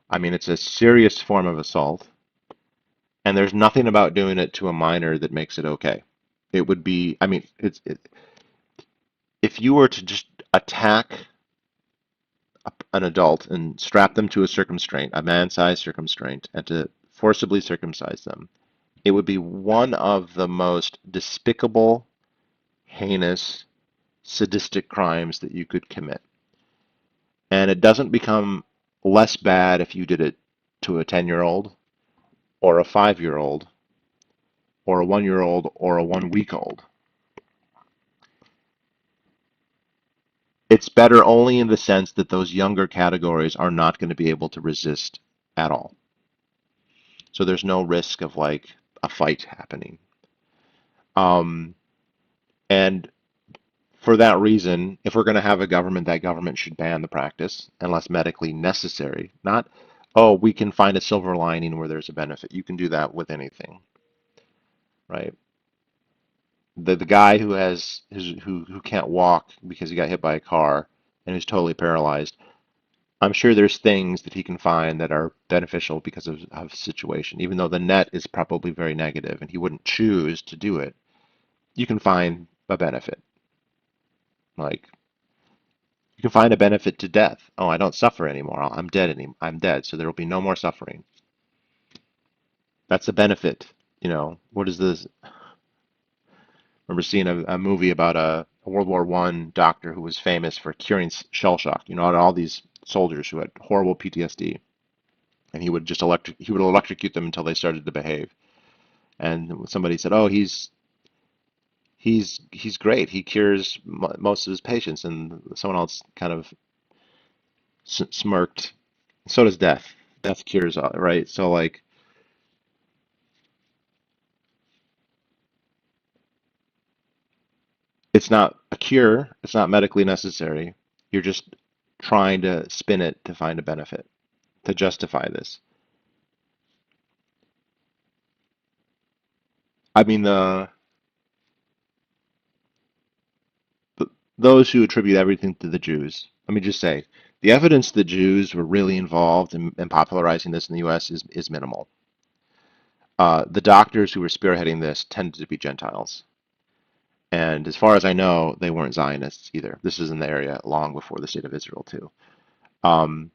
I mean, it's a serious form of assault, and there's nothing about doing it to a minor that makes it okay. It would be, I mean, if you were to just attack an adult and strap them to a circumstraint, a man-sized circumstraint, and to forcibly circumcise them, it would be one of the most despicable, heinous, sadistic crimes that you could commit. And it doesn't become less bad if you did it to a 10-year-old or a 5-year-old or a 1-year-old or a 1 week old. It's better only in the sense that those younger categories are not going to be able to resist at all. So there's no risk of like a fight happening. Um, and for that reason, if we're going to have a government, that government should ban the practice unless medically necessary. Not, oh, we can find a silver lining where there's a benefit. You can do that with anything, right? The guy who has who can't walk because he got hit by a car and who's totally paralyzed. I'm sure there's things that he can find that are beneficial because of the situation, even though the net is probably very negative and he wouldn't choose to do it. You can find a benefit. Like you can find a benefit to death. Oh, I don't suffer anymore. I'm dead, so there will be no more suffering. That's a benefit. What is this? I remember seeing a movie about a World War I doctor who was famous for curing shell shock. All these soldiers who had horrible PTSD, and he would electrocute them until they started to behave. And somebody said, "Oh, he's great. He cures most of his patients." And someone else kind of smirked. So does death. Death cures, right? So like, it's not a cure. It's not medically necessary. You're just trying to spin it to find a benefit, to justify this. I mean, the those who attribute everything to the Jews. Let me just say, the evidence that Jews were really involved in popularizing this in the U.S. is minimal. The doctors who were spearheading this tended to be Gentiles. And as far as I know, they weren't Zionists either. This is in the area long before the state of Israel, too. Um,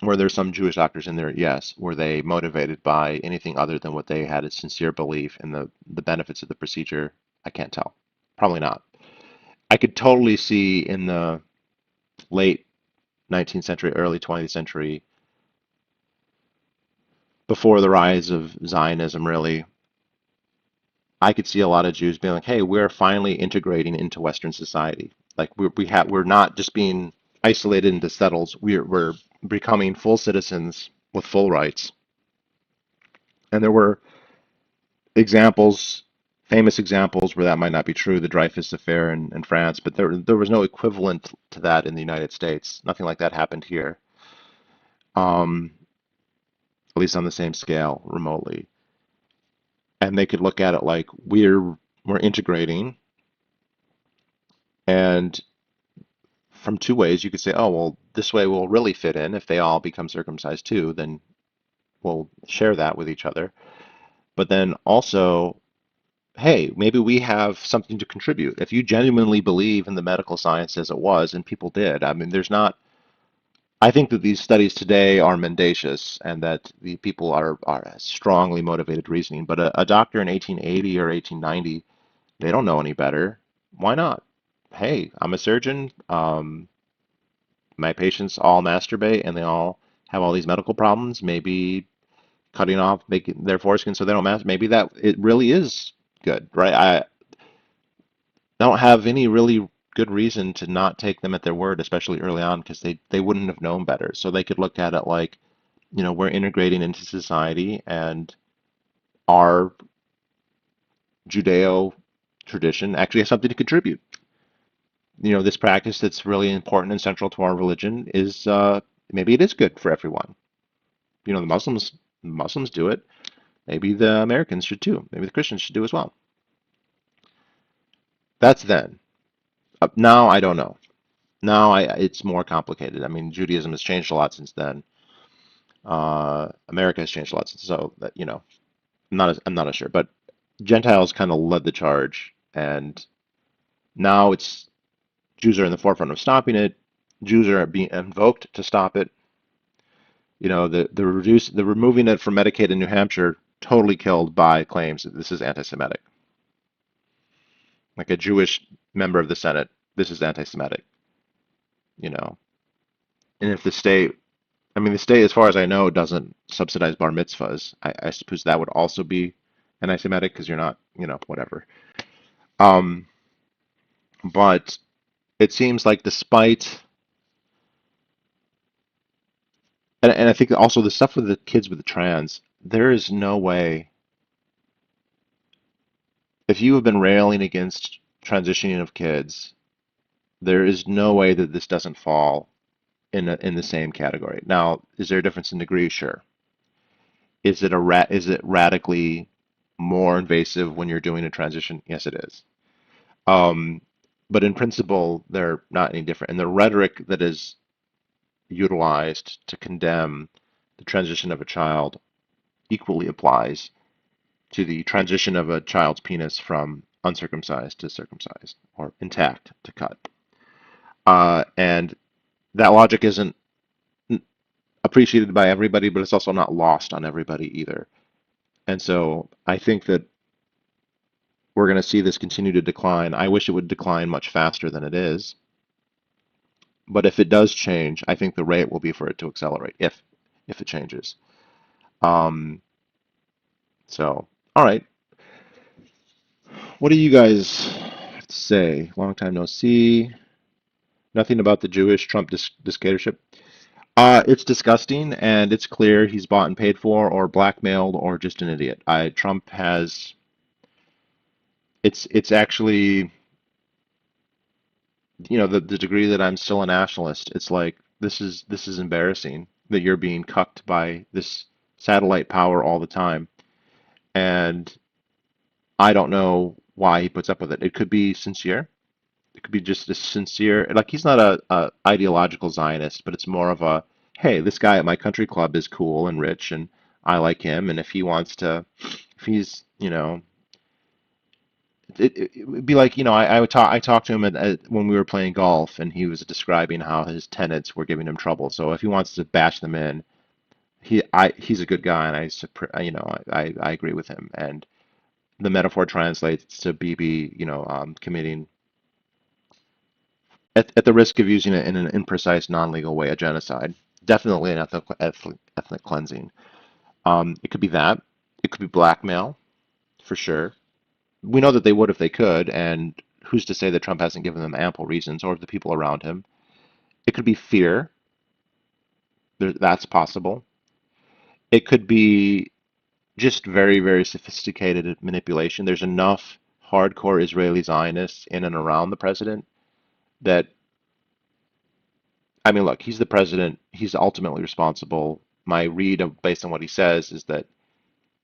were there some Jewish doctors in there? Yes. Were they motivated by anything other than what they had a sincere belief in the benefits of the procedure? I can't tell. Probably not. I could totally see in the late 19th century, early 20th century, before the rise of Zionism, really, I could see a lot of Jews being like, "Hey, we're finally integrating into Western society. Like we're not just being isolated into settles. We're becoming full citizens with full rights." And there were examples, famous examples where that might not be true. The Dreyfus affair in France, but there was no equivalent to that in the United States. Nothing like that happened here, at least on the same scale, remotely. And they could look at it like we're integrating, and from two ways. You could say, oh, well, this way we'll really fit in. If they all become circumcised too, then we'll share that with each other. But then also, hey, maybe we have something to contribute. If you genuinely believe in the medical science as it was, and people did, I mean, there's not, I think that these studies today are mendacious and that the people are strongly motivated reasoning. But a doctor in 1880 or 1890, they don't know any better. Why not? Hey, I'm a surgeon. My patients all masturbate and they all have all these medical problems. Maybe cutting off making their foreskin so they don't masturbate. Maybe that it really is good, right? I don't have any really good reason to not take them at their word, especially early on, because they wouldn't have known better. So they could look at it like, we're integrating into society and our Judeo tradition actually has something to contribute. This practice that's really important and central to our religion is maybe it is good for everyone. The Muslims do it. Maybe the Americans should too. Maybe the Christians should do as well. That's then. Now I don't know. Now it's more complicated. I mean, Judaism has changed a lot since then. America has changed a lot since, so that I'm not as sure, but Gentiles kind of led the charge, and now it's Jews are in the forefront of stopping it. Jews are being invoked to stop it. The removing it from Medicaid in New Hampshire totally killed by claims that this is anti-Semitic. Like a Jewish member of the Senate, this is anti-Semitic, you know. And if the state, I mean, the state, as far as I know, doesn't subsidize bar mitzvahs. I suppose that would also be anti-Semitic because you're not, whatever. Um, but it seems like despite, and I think also the stuff with the kids with the trans, there is no way, if you have been railing against transitioning of kids, there is no way that this doesn't fall in the same category. Now, is there a difference in degree? Sure. Is it radically more invasive when you're doing a transition? Yes, it is. Um, but in principle, they're not any different. And the rhetoric that is utilized to condemn the transition of a child equally applies to the transition of a child's penis from uncircumcised to circumcised or intact to cut. And that logic isn't appreciated by everybody, but it's also not lost on everybody either. And so I think that we're going to see this continue to decline. I wish it would decline much faster than it is. But if it does change, I think the rate will be for it to accelerate if it changes. Um, so, all right. What do you guys have to say? Long time no see. Nothing about the Jewish Trump dictatorship. It's disgusting, and it's clear he's bought and paid for, or blackmailed, or just an idiot. Trump has. It's actually, the degree that I'm still a nationalist. It's like this is embarrassing that you're being cucked by this satellite power all the time, and I don't know why he puts up with it. It could be sincere. It could be just a sincere, like he's not a ideological Zionist, but it's more of a, hey, this guy at my country club is cool and rich, and I like him, and if he wants to, if he's, it would be like, I talked to him when we were playing golf, and he was describing how his tenants were giving him trouble. So if he wants to bash them in, he's a good guy, and I agree with him. And the metaphor translates to BB, committing at the risk of using it in an imprecise, non-legal way, a genocide. Definitely an ethnic cleansing. It could be that. It could be blackmail, for sure. We know that they would if they could, and who's to say that Trump hasn't given them ample reasons, or the people around him? It could be fear. That's possible. It could be just very, very sophisticated manipulation. There's enough hardcore Israeli Zionists in and around the president that, I mean, look, he's the president. He's ultimately responsible. My read of based on what he says is that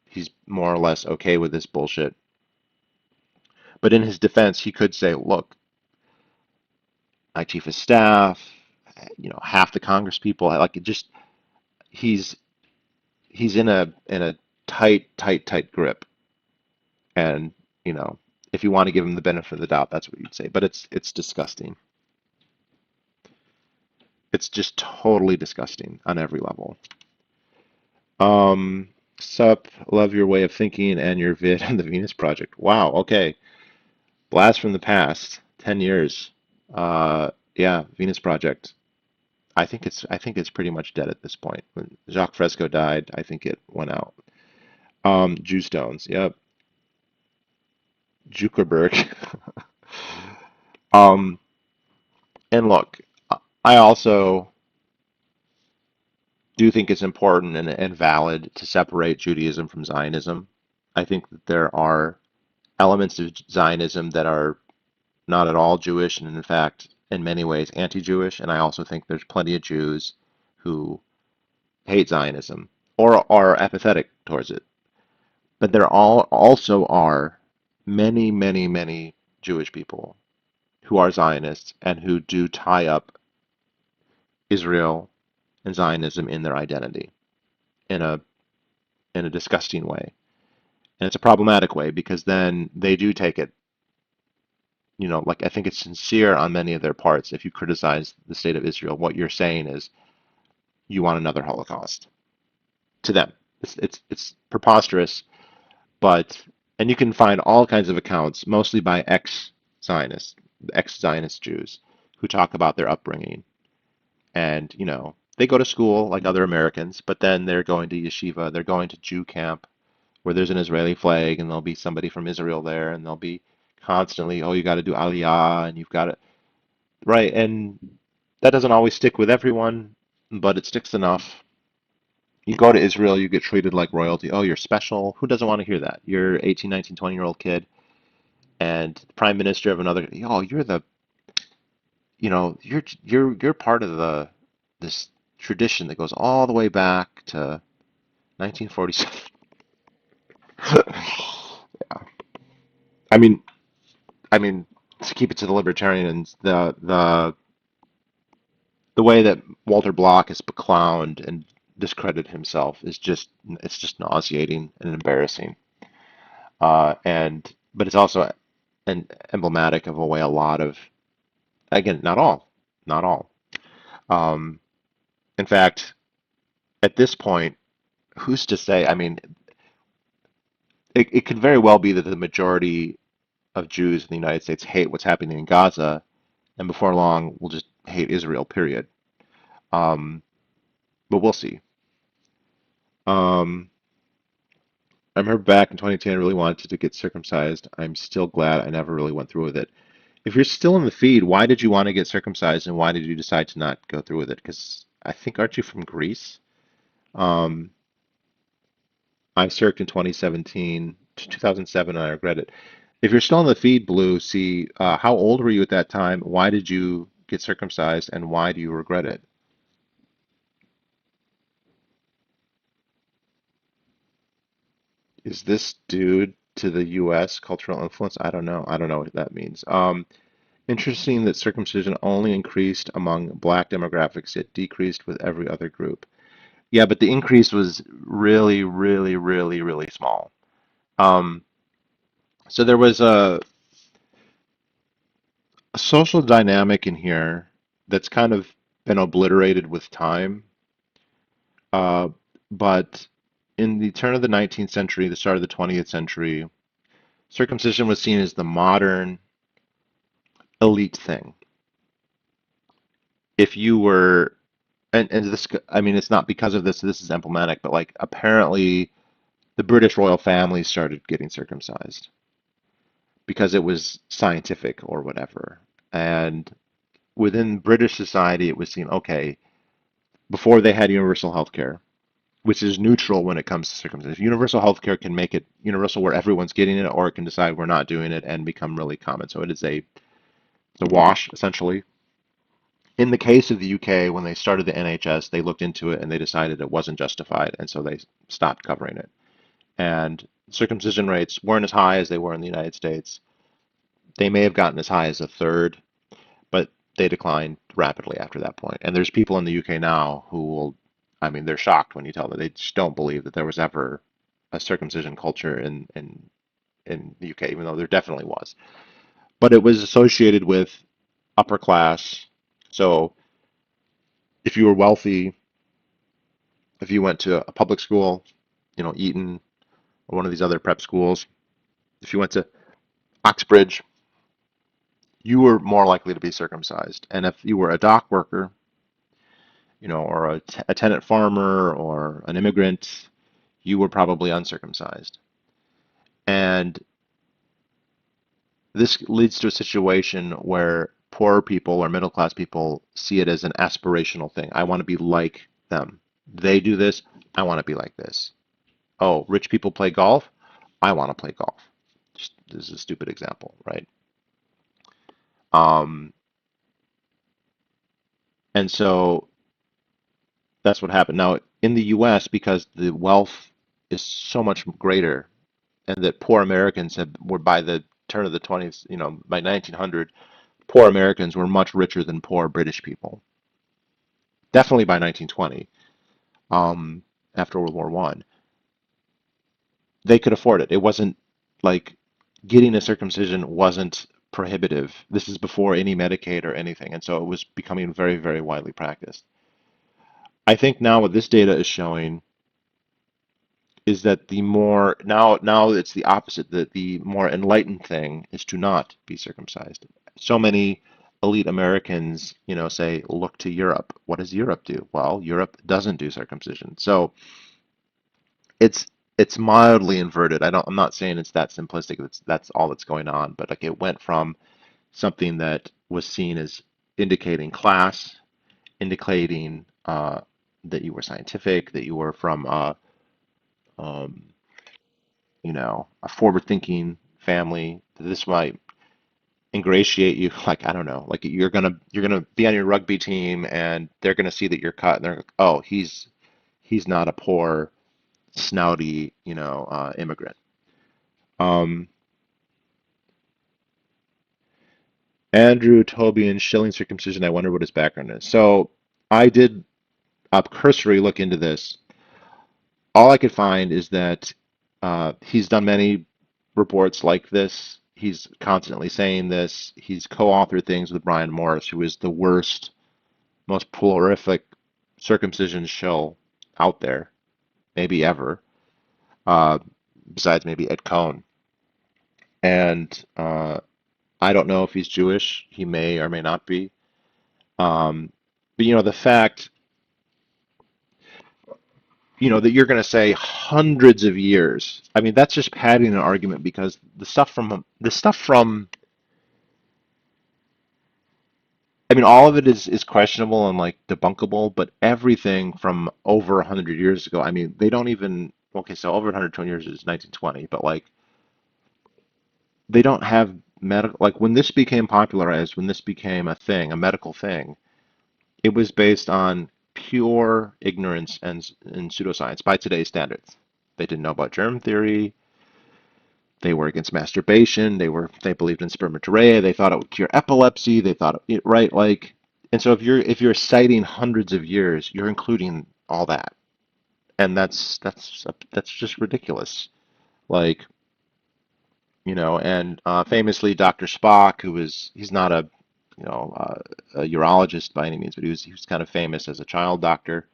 he's more or less okay with this bullshit. But in his defense, he could say, look, my chief of staff, half the Congress people, like it just he's he's in a tight grip. And, you know, if you want to give him the benefit of the doubt, that's what you'd say. But it's disgusting. It's just totally disgusting on every level. Um, Sup, love your way of thinking and your vid on the Venus Project. Wow, okay. Blast from the past, 10 years. Yeah, Venus Project. I think it's pretty much dead at this point. When Jacques Fresco died, I think it went out. Jew stones, yep. Zuckerberg. Um, and look, I also do think it's important and valid to separate Judaism from Zionism. I think that there are elements of Zionism that are not at all Jewish, and in fact, in many ways, anti-Jewish. And I also think there's plenty of Jews who hate Zionism or are apathetic towards it. But there all also are many, many, many. Jewish people who are Zionists and who do tie up Israel and Zionism in their identity in a disgusting way. And it's a problematic way because then they do take it, like I think it's sincere on many of their parts. If you criticize the state of Israel, what you're saying is you want another Holocaust to them. It's preposterous, but and you can find all kinds of accounts, mostly by ex-Zionists, ex-Zionist Jews, who talk about their upbringing. And, they go to school like other Americans, but then they're going to yeshiva, they're going to Jew camp where there's an Israeli flag and there'll be somebody from Israel there and they'll be constantly, oh, you got to do Aliyah and you've got to, right? And that doesn't always stick with everyone, but it sticks enough. You go to Israel, you get treated like royalty. Oh, you're special. Who doesn't want to hear that? You're 18, 19, 20-year-old kid and the prime minister of another, oh, you're part of this tradition that goes all the way back to 1947. I mean, I mean, to keep it to the libertarians, the way that Walter Block is beclowned and discredited himself is just nauseating and embarrassing. And but it's also an emblematic of a way a lot of, again, not all. Um, in fact, at this point, who's to say? I mean, it could very well be that the majority of Jews in the United States hate what's happening in Gaza, and before long, will just hate Israel, period. Um, but we'll see. Um, I remember back in 2010, I really wanted to get circumcised. I'm still glad I never really went through with it. If you're still in the feed, why did you want to get circumcised and why did you decide to not go through with it? Because I think, aren't you from Greece? Um, I circed in 2017 to 2007 and I regret it. If you're still in the feed, Blue, see, how old were you at that time? Why did you get circumcised and why do you regret it? Is this due to the U.S. cultural influence? I don't know. I don't know what that means. Interesting that circumcision only increased among black demographics, yet decreased with every other group. Yeah, but the increase was really, really, really, really small. Um, so there was a social dynamic in here that's kind of been obliterated with time. Uh, but in the turn of the 19th century, the start of the 20th century, circumcision was seen as the modern elite thing. If you were, and this, I mean, it's not because of this, this is emblematic, but like apparently the British royal family started getting circumcised because it was scientific or whatever. And within British society, it was seen, okay, before they had universal health care, which is neutral when it comes to circumcision. Universal health care can make it universal where everyone's getting it, or it can decide we're not doing it and become really common. So it's a wash, essentially. In the case of the UK, when they started the NHS, they looked into it and they decided it wasn't justified, and so they stopped covering it. And circumcision rates weren't as high as they were in the United States. They may have gotten as high as a third, but they declined rapidly after that point. And there's people in the UK now who will, I mean, they're shocked when you tell them they just don't believe that there was ever a circumcision culture in the UK, even though there definitely was. But it was associated with upper class. So if you were wealthy, if you went to a public school, Eton or one of these other prep schools, if you went to Oxbridge, you were more likely to be circumcised. And if you were a dock worker, or a tenant farmer or an immigrant, you were probably uncircumcised. And this leads to a situation where poor people or middle class people see it as an aspirational thing. I want to be like them. They do this. I want to be like this. Oh, rich people play golf. I want to play golf. Just, this is a stupid example, right? Um, and so that's what happened. Now, in the US, because the wealth is so much greater, and that poor Americans were by the turn of the 20th, by 1900, poor Americans were much richer than poor British people. Definitely by 1920, um, after World War One, they could afford it. It wasn't like getting a circumcision wasn't prohibitive. This is before any Medicaid or anything, and so it was becoming very, very widely practiced. I think now what this data is showing is that the more now it's the opposite, that the more enlightened thing is to not be circumcised. So many elite Americans, say, look to Europe. What does Europe do? Well, Europe doesn't do circumcision. So it's it's mildly inverted. I'm not saying it's that simplistic. That's all that's going on, but like it went from something that was seen as indicating class, indicating that you were scientific, that you were from um, a forward-thinking family. This might ingratiate you, like I don't know, like you're gonna be on your rugby team, and they're gonna see that you're cut, and they're like, oh, he's not a poor, snouty, immigrant. Um, Andrew, Toby, and Schilling circumcision. I wonder what his background is. So I did a cursory look into this. All I could find is that he's done many reports like this. He's constantly saying this. He's co-authored things with Brian Morris, who is the worst, most prolific circumcision shill out there, maybe ever, uh, besides maybe Ed Cohn. And I don't know if he's Jewish. He may or may not be. Um, but the fact, that you're going to say hundreds of years. I mean, that's just padding an argument because the stuff from I mean, all of it is questionable and like debunkable, but everything from over 100 years ago, I mean, they don't even, okay, so over 120 years is 1920, but like they don't have medical, like when this became popularized, when this became a thing, a medical thing, it was based on pure ignorance and pseudoscience by today's standards. They didn't know about germ theory. They were against masturbation. They believed in spermatoria. They thought it would cure epilepsy. They thought it, right, like, and so if you're citing hundreds of years, you're including all that, and that's just ridiculous. Like, and famously, Dr. Spock, he's not a urologist by any means, but he was kind of famous as a child doctor.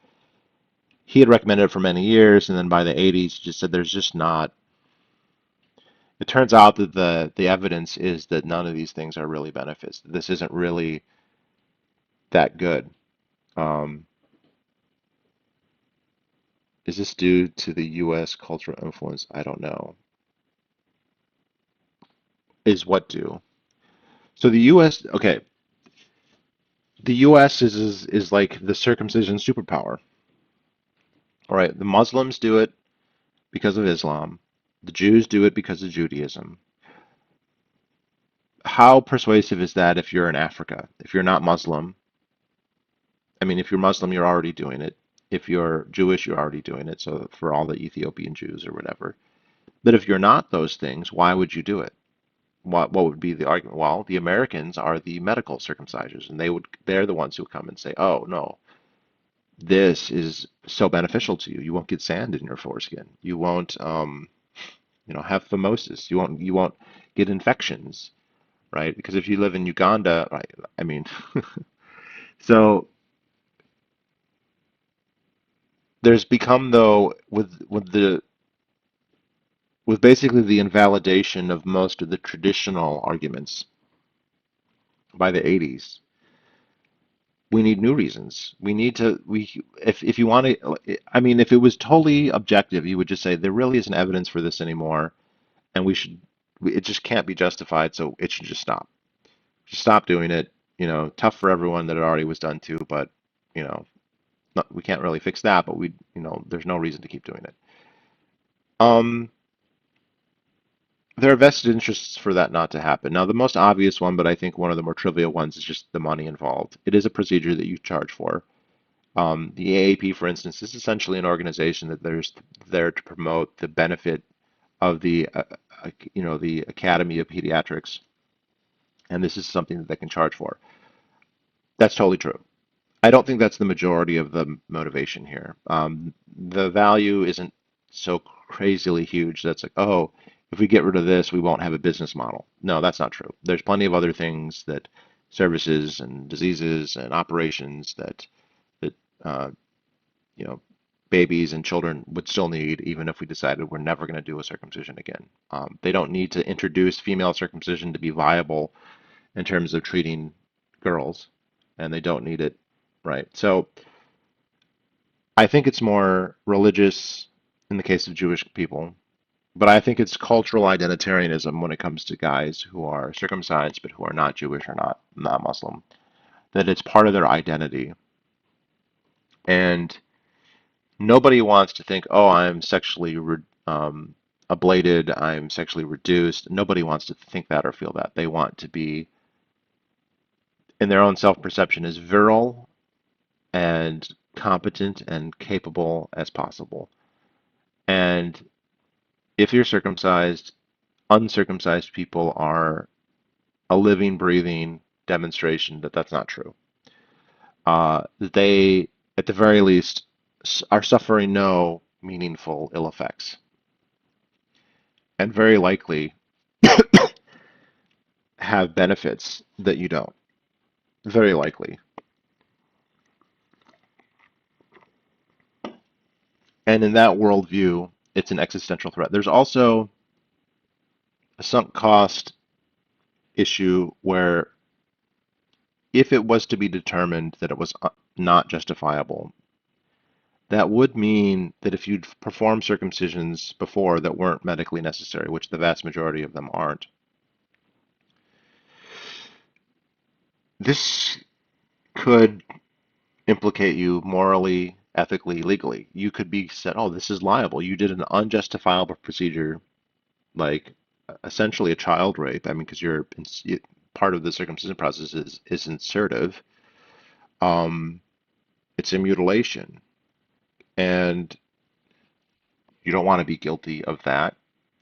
He had recommended it for many years, and then by the 80s, he just said there's just not. It turns out that the evidence is that none of these things are really benefits. This isn't really that good. Um, is this due to the U.S. cultural influence? I don't know. Is what due? So the U.S. Okay, the U.S. is like the circumcision superpower. All right, the Muslims do it because of Islam. The Jews do it because of Judaism. How persuasive is that if you're in Africa? If you're not Muslim, I mean, if you're Muslim, you're already doing it. If you're Jewish, you're already doing it. So for all the Ethiopian Jews or whatever. But if you're not those things, why would you do it? What would be the argument? Well, the Americans are the medical circumcisers, and they're the ones who come and say, "Oh no, this is so beneficial to you. You won't get sand in your foreskin. You won't, have phimosis. You won't get infections, right? Because if you live in Uganda, right, I mean, so there's become though with basically the invalidation of most of the traditional arguments by the 80s, we need new reasons. We need to we if you want to, I mean, if it was totally objective, you would just say there really isn't evidence for this anymore, and it just can't be justified, so it should just stop. Just stop doing it. Tough for everyone that it already was done to, but you know, we can't really fix that, but there's no reason to keep doing it. Um, There are vested interests for that not to happen. Now, the most obvious one, but I think one of the more trivial ones, is just the money involved. It is a procedure that you charge for. The AAP, for instance, is essentially an organization that there's there to promote the benefit of the the Academy of Pediatrics, and this is something that they can charge for. That's totally true. I don't think that's the majority of the motivation here. The value isn't so crazily huge that's like, oh, if we get rid of this, we won't have a business model. No, that's not true. There's plenty of other things that services and diseases and operations that uh, you know babies and children would still need, even if we decided we're never going to do a circumcision again. They don't need to introduce female circumcision to be viable in terms of treating girls, and they don't need it, right? So I think it's more religious in the case of Jewish people, but I think it's cultural identitarianism when it comes to guys who are circumcised but who are not Jewish or not Muslim. That it's part of their identity, and nobody wants to think, oh, I'm sexually ablated, I'm sexually reduced. Nobody wants to think that or feel that. They want to be, in their own self-perception, as virile and competent and capable as possible. And if you're circumcised, uncircumcised people are a living, breathing demonstration that that's not true. They, at the very least, are suffering no meaningful ill effects, and very likely have benefits that you don't. Very likely. And in that worldview, it's an existential threat. There's also a sunk cost issue where if it was to be determined that it was not justifiable, that would mean that if you'd performed circumcisions before that weren't medically necessary, which the vast majority of them aren't, this could implicate you morally, ethically, legally. You could be said, oh, this is liable. You did an unjustifiable procedure, like essentially a child rape. I mean, because part of the circumcision process is insertive. Um, it's a mutilation, and you don't want to be guilty of that.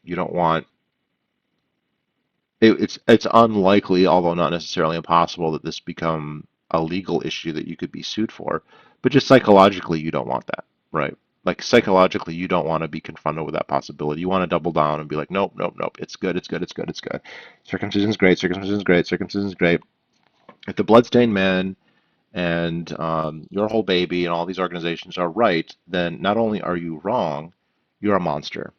You don't want it's unlikely, although not necessarily impossible, that this become a legal issue that you could be sued for. But just psychologically, you don't want that, right? Like psychologically, you don't want to be confronted with that possibility. You want to double down and be like, nope, nope, nope. It's good. It's good. It's good. It's good. Circumcision's great. Circumcision's great. Circumcision's great. If the bloodstained man and your whole baby and all these organizations are right, then not only are you wrong, you're a monster,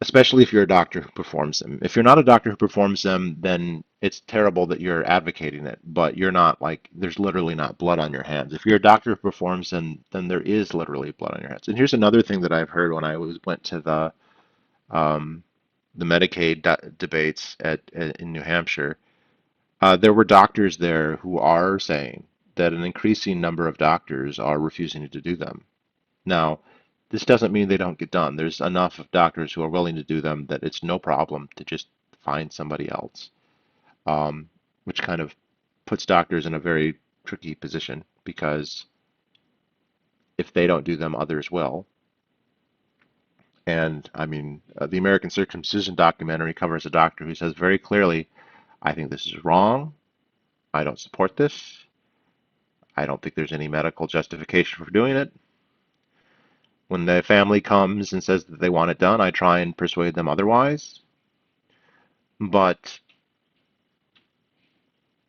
especially if you're a doctor who performs them. If you're not a doctor who performs them, then it's terrible that you're advocating it, but you're not like there's literally not blood on your hands. If you're a doctor who performs them, then there is literally blood on your hands. And here's another thing that I've heard when went to um, the Medicaid debates in New Hampshire. There were doctors there who are saying that an increasing number of doctors are refusing to do them. Now, this doesn't mean they don't get done. There's enough of doctors who are willing to do them that it's no problem to just find somebody else, um, which kind of puts doctors in a very tricky position because if they don't do them, others will. And I mean, the American Circumcision documentary covers a doctor who says very clearly, I think this is wrong. I don't support this. I don't think there's any medical justification for doing it. When the family comes and says that they want it done, I try and persuade them otherwise. But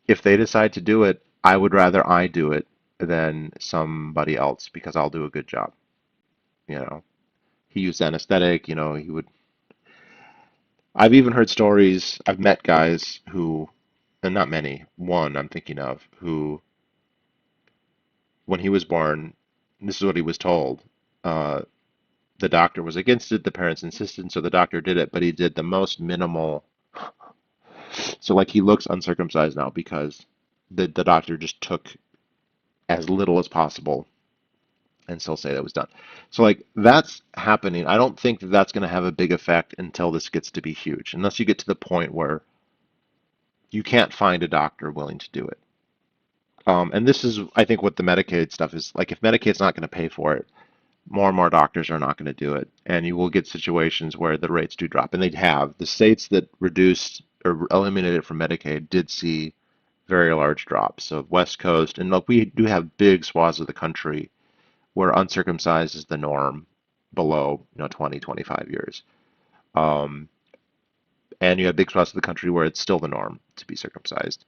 if they decide to do it, I would rather I do it than somebody else because I'll do a good job. You know, he used anesthetic, he would. I've even heard stories, I've met guys who, and not many, one I'm thinking of, who, when he was born, this is what he was told. Uh, the doctor was against it, the parents insisted, so the doctor did it, but he did the most minimal. So, like, he looks uncircumcised now because the doctor just took as little as possible and still say that was done. So like that's happening. I don't think that that's going to have a big effect until this gets to be huge, unless you get to the point where you can't find a doctor willing to do it. And this is, I think, what the Medicaid stuff is like. If Medicaid's not going to pay for it, more and more doctors are not going to do it, and you will get situations where the rates do drop, and they have. The states that reduced or eliminated it from Medicaid did see very large drops. So West Coast, and look, we do have big swaths of the country where uncircumcised is the norm below, 20, 25 years. Um, and you have big swaths of the country where it's still the norm to be circumcised.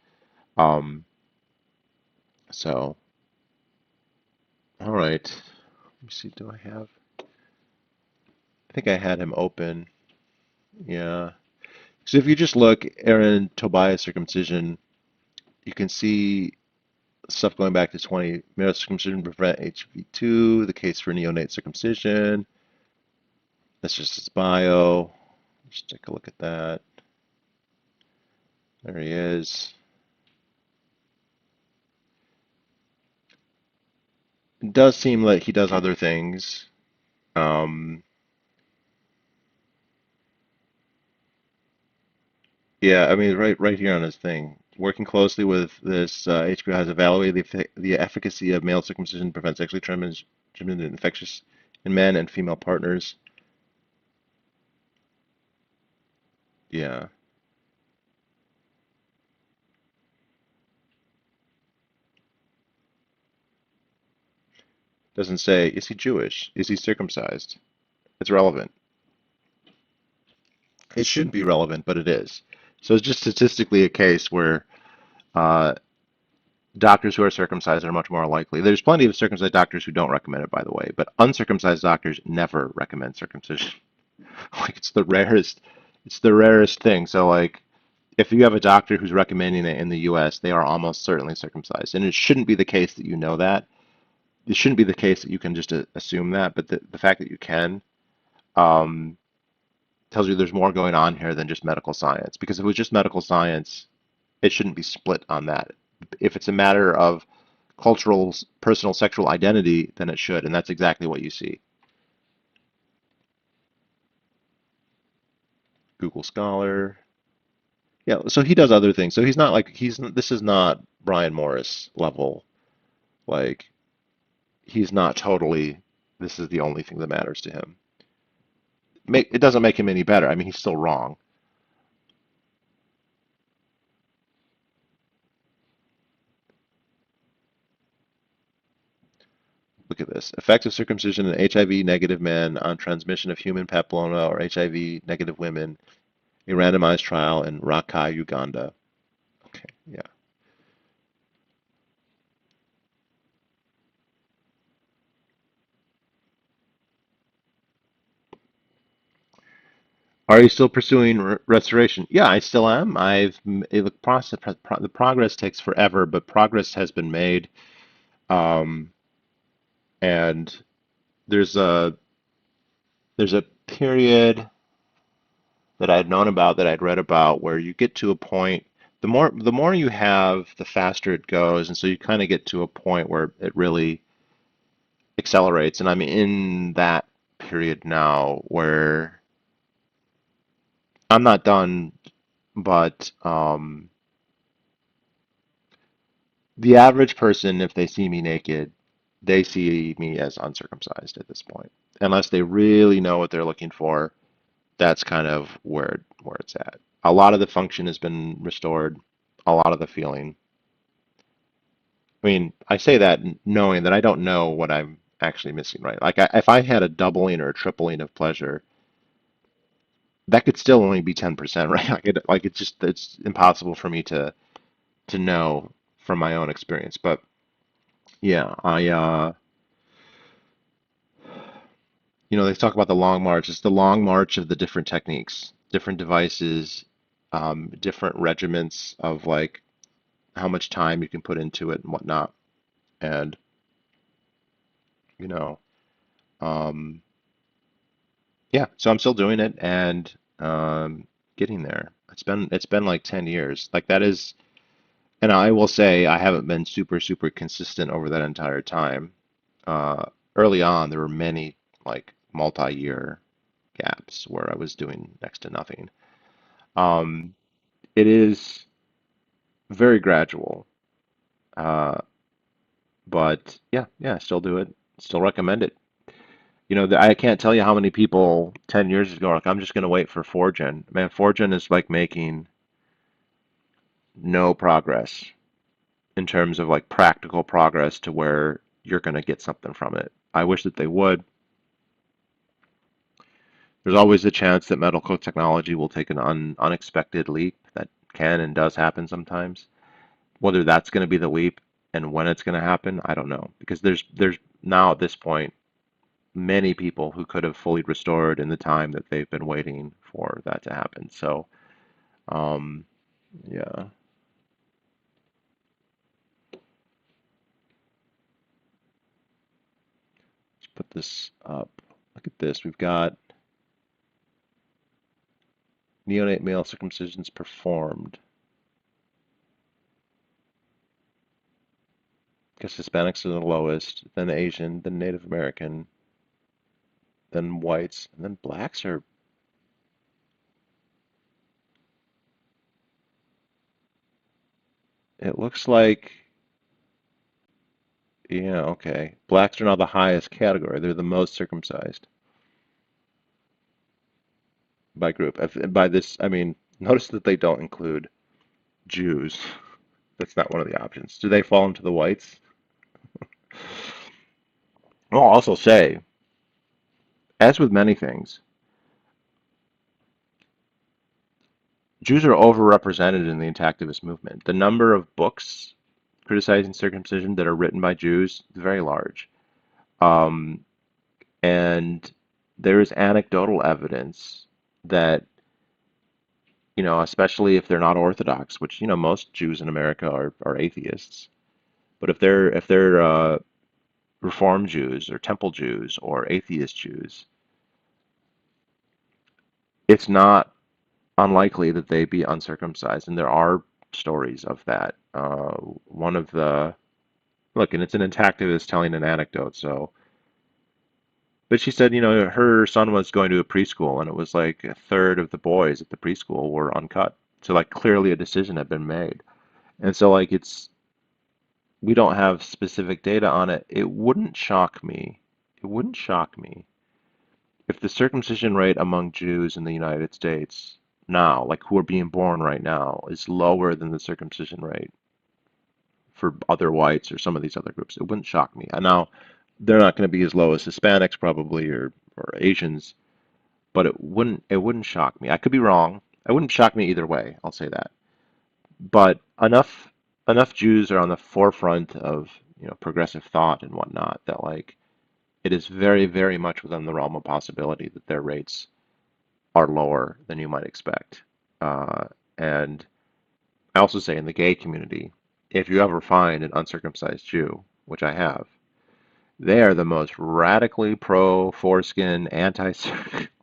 Um, so, all right. Let me see, do I have? I think I had him open. Yeah. So if you just look, Aaron Tobias circumcision, you can see stuff going back to 20. Male circumcision prevent HV2, the case for neonate circumcision. That's just his bio. Let's take a look at that. There he is. It does seem like he does other things. Um, yeah, I mean, right here on his thing. Working closely with this, HBO has evaluated the efficacy of male circumcision prevents sexually transmitted infectious in men and female partners. Yeah. Doesn't say, is he Jewish? Is he circumcised? It's relevant. It shouldn't be relevant, but it is. So it's just statistically a case where uh, doctors who are circumcised are much more likely. There's plenty of circumcised doctors who don't recommend it, by the way, but uncircumcised doctors never recommend circumcision. Like it's the rarest thing. So like if you have a doctor who's recommending it in the US, they are almost certainly circumcised. And it shouldn't be the case that you know that. It shouldn't be the case that you can just assume that, but the fact that you can um, tells you there's more going on here than just medical science. Because if it was just medical science, it shouldn't be split on that. If it's a matter of cultural, personal, sexual identity, then it should, and that's exactly what you see. Google Scholar. Yeah, so he does other things. So he's not like this is not Brian Morris level. Like he's not totally this is the only thing that matters to him. It doesn't make him any better. I mean, he's still wrong. Look at this. Effects of circumcision in HIV negative men on transmission of human papilloma or HIV negative women. A randomized trial in Rakai, Uganda. Okay, yeah. Are you still pursuing restoration? Yeah, I still am. The progress takes forever, but progress has been made. Um, and there's a there's a period that I'd known about that I'd read about where you get to a point the more you have, the faster it goes, and so you kind of get to a point where it really accelerates. And I'm in that period now where I'm not done, but the average person, if they see me naked, they see me as uncircumcised at this point. Unless they really know what they're looking for, that's kind of where it's at. A lot of the function has been restored, a lot of the feeling. I mean, I say that knowing that I don't know what I'm actually missing, right? Like if I had a doubling or a tripling of pleasure, that could still only be 10%, right? It's impossible for me to know from my own experience. But yeah, they talk about the long march. It's the long march of the different techniques, different devices, different regiments of like how much time you can put into it and whatnot. And, you know, um, yeah, so I'm still doing it and getting there. It's been like 10 years. Like that is, and I will say I haven't been super, super consistent over that entire time. Uh, Early on, there were many like multi-year gaps where I was doing next to nothing. Um, it is very gradual, uh, but yeah, yeah, I still do it. Still recommend it. I can't tell you how many people 10 years ago are like, I'm just going to wait for 4gen. Man, 4gen is like making no progress in terms of like practical progress to where you're going to get something from it. I wish that they would. There's always a chance that medical technology will take an unexpected leap. That can and does happen sometimes. Whether that's going to be the leap and when it's going to happen, I don't know. Because there's now at this point many people who could have fully restored in the time that they've been waiting for that to happen. So, um, yeah, let's put this up. Look at this. We've got neonate male circumcisions performed. I guess Hispanics are the lowest, then Asian, then Native American, then whites, and then blacks are. It looks like, yeah, okay. Blacks are now the highest category. They're the most circumcised by group. By this, I mean, notice that they don't include Jews. That's not one of the options. Do they fall into the whites? I'll also say, as with many things, Jews are overrepresented in the intactivist movement. The number of books criticizing circumcision that are written by Jews is very large. Um, and there is anecdotal evidence that, especially if they're not Orthodox, which, most Jews in America are atheists. But if they're Reform Jews or Temple Jews or atheist Jews, it's not unlikely that they be uncircumcised, and there are stories of that. One of the look, and it's an intactivist telling an anecdote, so. But she said, her son was going to a preschool, and it was like a third of the boys at the preschool were uncut. So like clearly a decision had been made, and so like we don't have specific data on it. It wouldn't shock me. It wouldn't shock me if the circumcision rate among Jews in the United States now, like who are being born right now, is lower than the circumcision rate for other whites or some of these other groups. It wouldn't shock me. And now they're not going to be as low as Hispanics probably or Asians, but it wouldn't shock me. I could be wrong. It wouldn't shock me either way. I'll say that. But enough Jews are on the forefront of progressive thought and whatnot that like it is very very much within the realm of possibility that their rates are lower than you might expect. And I also say in the gay community, if you ever find an uncircumcised Jew, which I have, they are the most radically pro foreskin, anti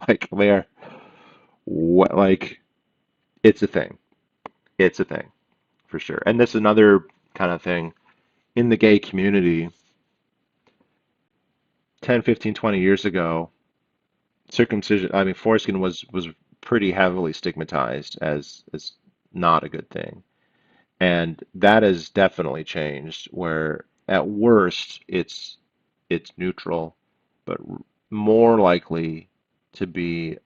like they're like it's a thing. It's a thing for sure. And this is another kind of thing in the gay community 10, 15, 20 years ago, circumcision, I mean foreskin was pretty heavily stigmatized as not a good thing. And that has definitely changed where at worst it's neutral, but more likely to be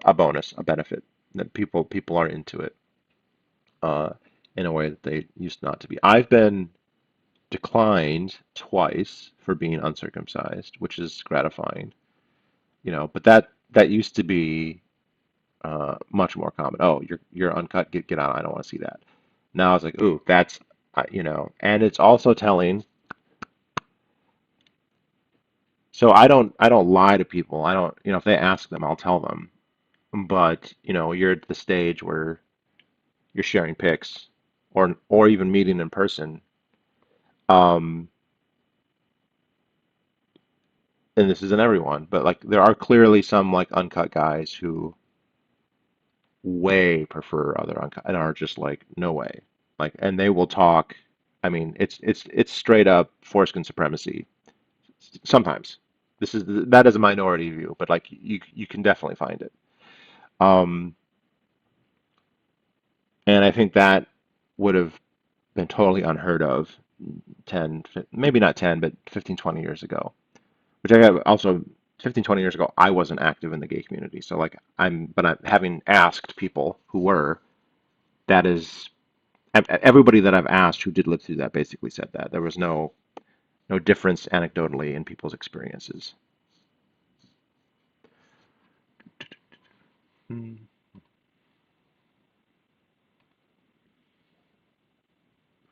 a bonus, a benefit that people are into it uh, in a way that they used not to be. I've been declined twice for being uncircumcised, which is gratifying, but that used to be much more common. Oh, you're uncut, get out. I don't want to see that. Now it's like, ooh, that's and it's also telling. So I don't lie to people. I don't, if they ask them, I'll tell them. But, you're at the stage where you're sharing pics or even meeting in person. Um, and this isn't everyone, but like there are clearly some like uncut guys who way prefer other uncut and are just like, no way. Like, and they will talk. I mean, it's straight up foreskin supremacy. Sometimes that is a minority view, but like you can definitely find it. Um, and I think that would have been totally unheard of 10, maybe not 10, but 15, 20 years ago, which I have also. 15, 20 years ago, I wasn't active in the gay community. So like but I'm having asked people who were, that is, everybody that I've asked who did live through that basically said that there was no difference anecdotally in people's experiences. Hmm.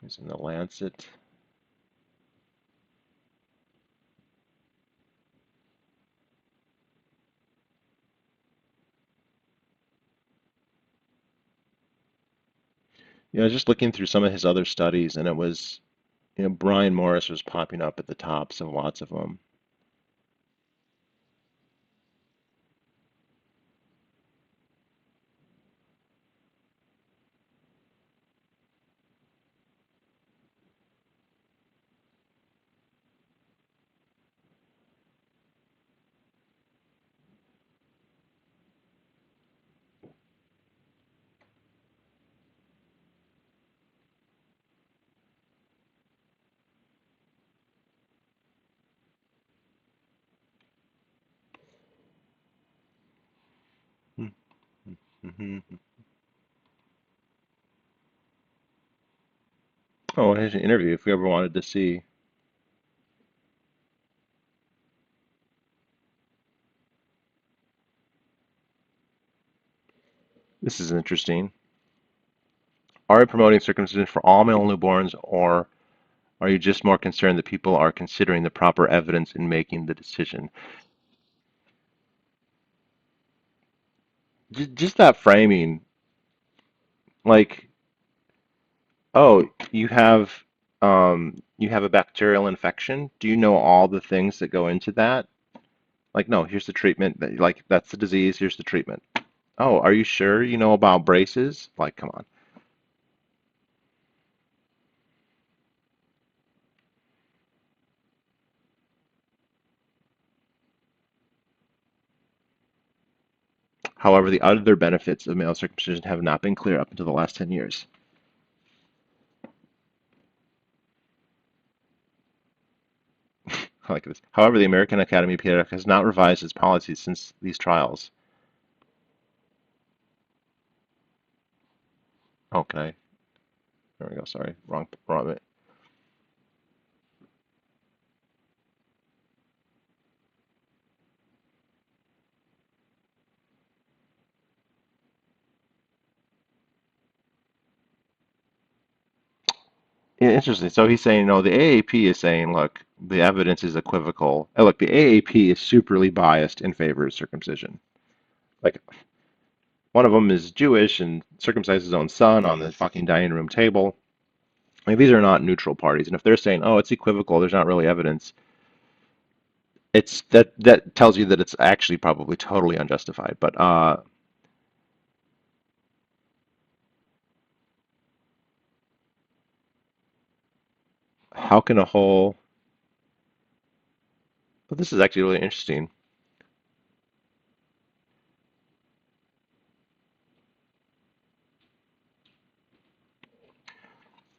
It's in the Lancet. You know, just looking through some of his other studies, and it was, Brian Morris was popping up at the tops of lots of them. Mm-hmm. Oh, here's an interview if you ever wanted to see. This is interesting. Are you promoting circumcision for all male newborns, or are you just more concerned that people are considering the proper evidence in making the decision? Just that framing, like, oh, you have a bacterial infection. Do you know all the things that go into that? Like, no, here's the treatment. Like, that's the disease. Here's the treatment. Oh, are you sure you know about braces? Like, come on. However, the other benefits of male circumcision have not been clear up until the last 10 years. I like this. However, the American Academy of Pediatrics has not revised its policies since these trials. Oh, can I? There we go. Sorry, wrong bit. Yeah, interesting. So he's saying, no, the AAP is saying, look, the evidence is equivocal. Look, the AAP is superly biased in favor of circumcision. Like, one of them is Jewish and circumcised his own son on the fucking dining room table. Like, these are not neutral parties. And if they're saying, oh, it's equivocal, there's not really evidence, that tells you that it's actually probably totally unjustified. But how can a whole? But this is actually really interesting.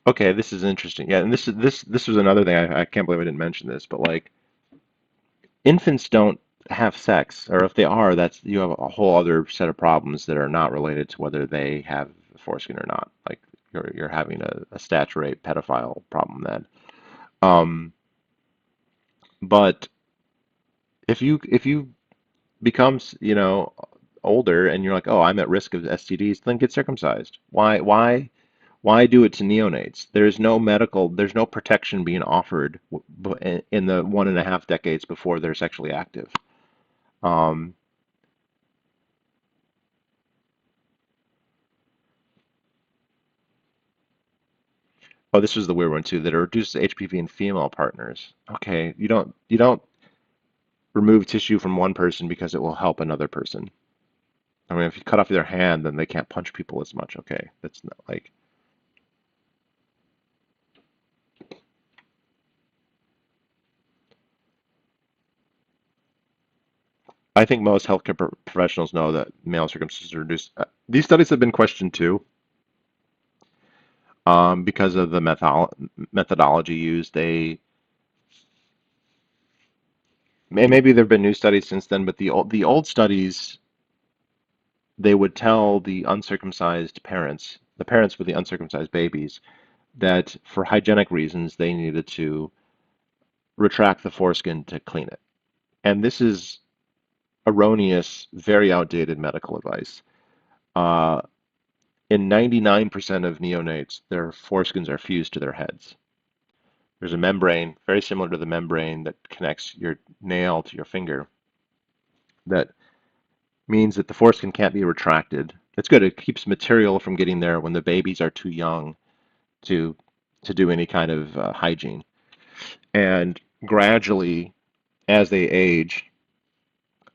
Okay, this is interesting. Yeah, and this was another thing I can't believe I didn't mention this, but like infants don't have sex, or if they are, that's you have a whole other set of problems that are not related to whether they have foreskin or not. Like you're having a statuate pedophile problem then. Um, but if you become, older and you're like, oh, I'm at risk of STDs, then get circumcised. Why do it to neonates? There's no protection being offered in the 1.5 decades before they're sexually active. Um, oh, this was the weird one too, that it reduces HPV in female partners. Okay, you don't remove tissue from one person because it will help another person. I mean, if you cut off their hand, then they can't punch people as much. Okay, that's not like I think most healthcare professionals know that male circumcision reduce. These studies have been questioned too, because of the methodology used. Maybe there have been new studies since then, but the old studies, they would tell the uncircumcised parents, the parents with the uncircumcised babies, that for hygienic reasons they needed to retract the foreskin to clean it. And this is erroneous, very outdated medical advice. Uh, in 99% of neonates, their foreskins are fused to their heads. There's a membrane, very similar to the membrane that connects your nail to your finger, that means that the foreskin can't be retracted. It's good. It keeps material from getting there when the babies are too young to to do any kind of hygiene. And gradually, as they age,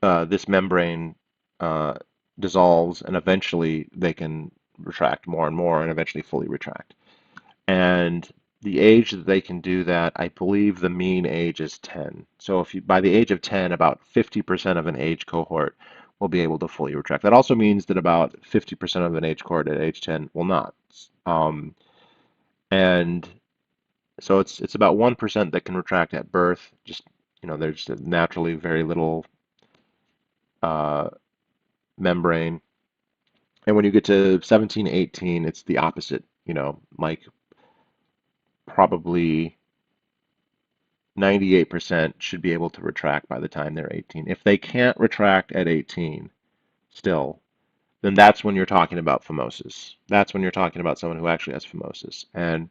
this membrane uh, dissolves, and eventually they can retract more and more, and eventually fully retract. And the age that they can do that, I believe the mean age is 10. So if you, by the age of 10, about 50% of an age cohort will be able to fully retract. That also means that about 50% of an age cohort at age 10 will not. Um, and so it's about 1% that can retract at birth. Just, there's naturally very little uh, membrane. And when you get to 17, 18, it's the opposite, like probably 98% should be able to retract by the time they're 18. If they can't retract at 18 still, then that's when you're talking about phimosis. That's when you're talking about someone who actually has phimosis. And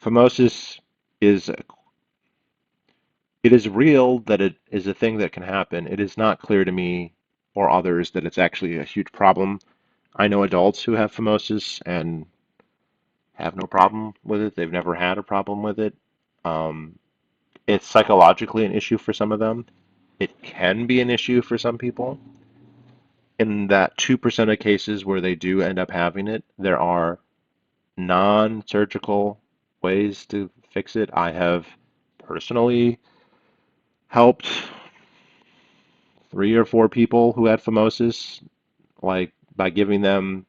phimosis is it is real that it is a thing that can happen. It is not clear to me or others that it's actually a huge problem. I know adults who have phimosis and have no problem with it. They've never had a problem with it. Um, it's psychologically an issue for some of them. It can be an issue for some people. In that 2% of cases where they do end up having it, there are non-surgical ways to fix it. I have personally helped 3 or 4 people who had phimosis, like by giving them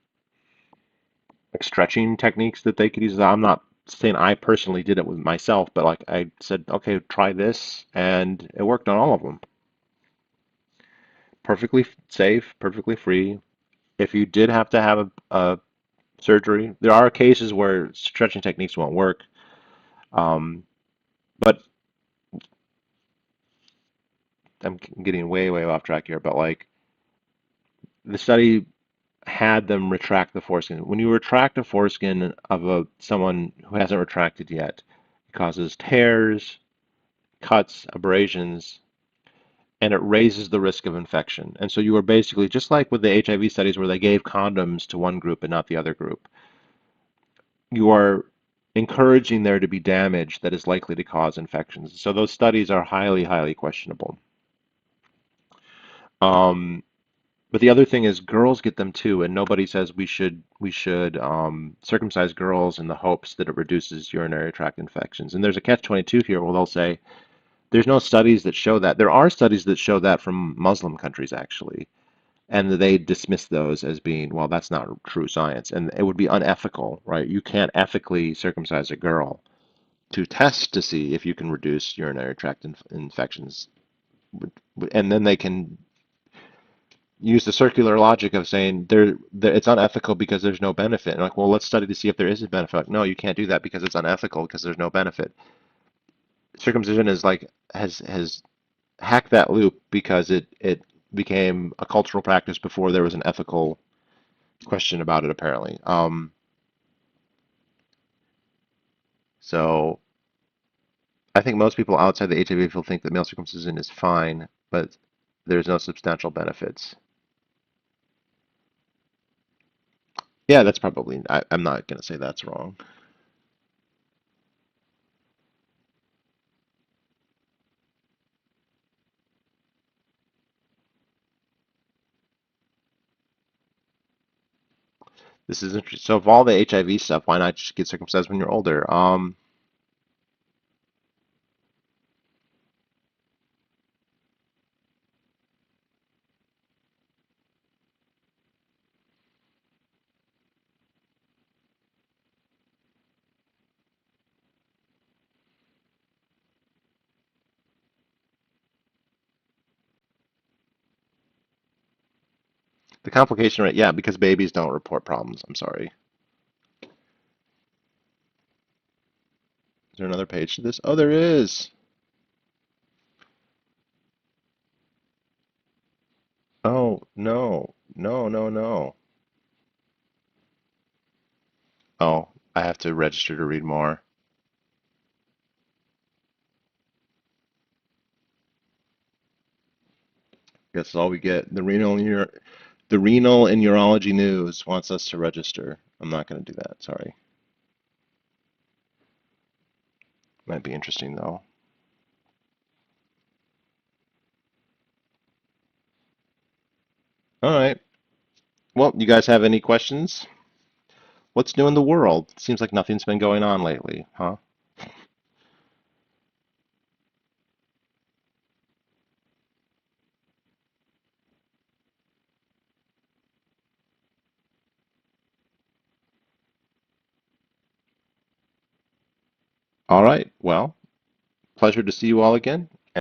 like stretching techniques that they could use. I'm not saying I personally did it with myself, but like I said, okay, try this, and it worked on all of them. Perfectly safe, perfectly free. If you did have to have a surgery, there are cases where stretching techniques won't work. But I'm getting way, way off track here. But like the study had them retract the foreskin. When you retract a foreskin of someone who hasn't retracted yet, it causes tears, cuts, abrasions, and it raises the risk of infection. And so you are basically just like with the HIV studies where they gave condoms to one group and not the other group. You are encouraging there to be damage that is likely to cause infections. So those studies are highly, highly questionable. Um, but the other thing is girls get them too, and nobody says we should circumcise girls in the hopes that it reduces urinary tract infections. And there's a catch-22 here where they'll say there's no studies that show that. There are studies that show that from Muslim countries actually, and they dismiss those as being, well, that's not true science, and it would be unethical, right? You can't ethically circumcise a girl to test to see if you can reduce urinary tract infections, and then they can use the circular logic of saying it's unethical because there's no benefit. And like, well, let's study to see if there is a benefit. Like, no, you can't do that because it's unethical because there's no benefit. Circumcision is like has hacked that loop because it became a cultural practice before there was an ethical question about it, apparently. So I think most people outside the HIV field think that male circumcision is fine, but there's no substantial benefits. Yeah, that's probably, I'm not going to say that's wrong. This is interesting. So, of all the HIV stuff, why not just get circumcised when you're older? The complication rate, yeah, because babies don't report problems. I'm sorry. Is there another page to this? Oh, there is. Oh, no. No, no, no. Oh, I have to register to read more. Guess all we get. The renal and urology news wants us to register. I'm not going to do that. Sorry. Might be interesting though. All right. Well, you guys have any questions? What's new in the world? Seems like nothing's been going on lately, huh? All right. Well, pleasure to see you all again,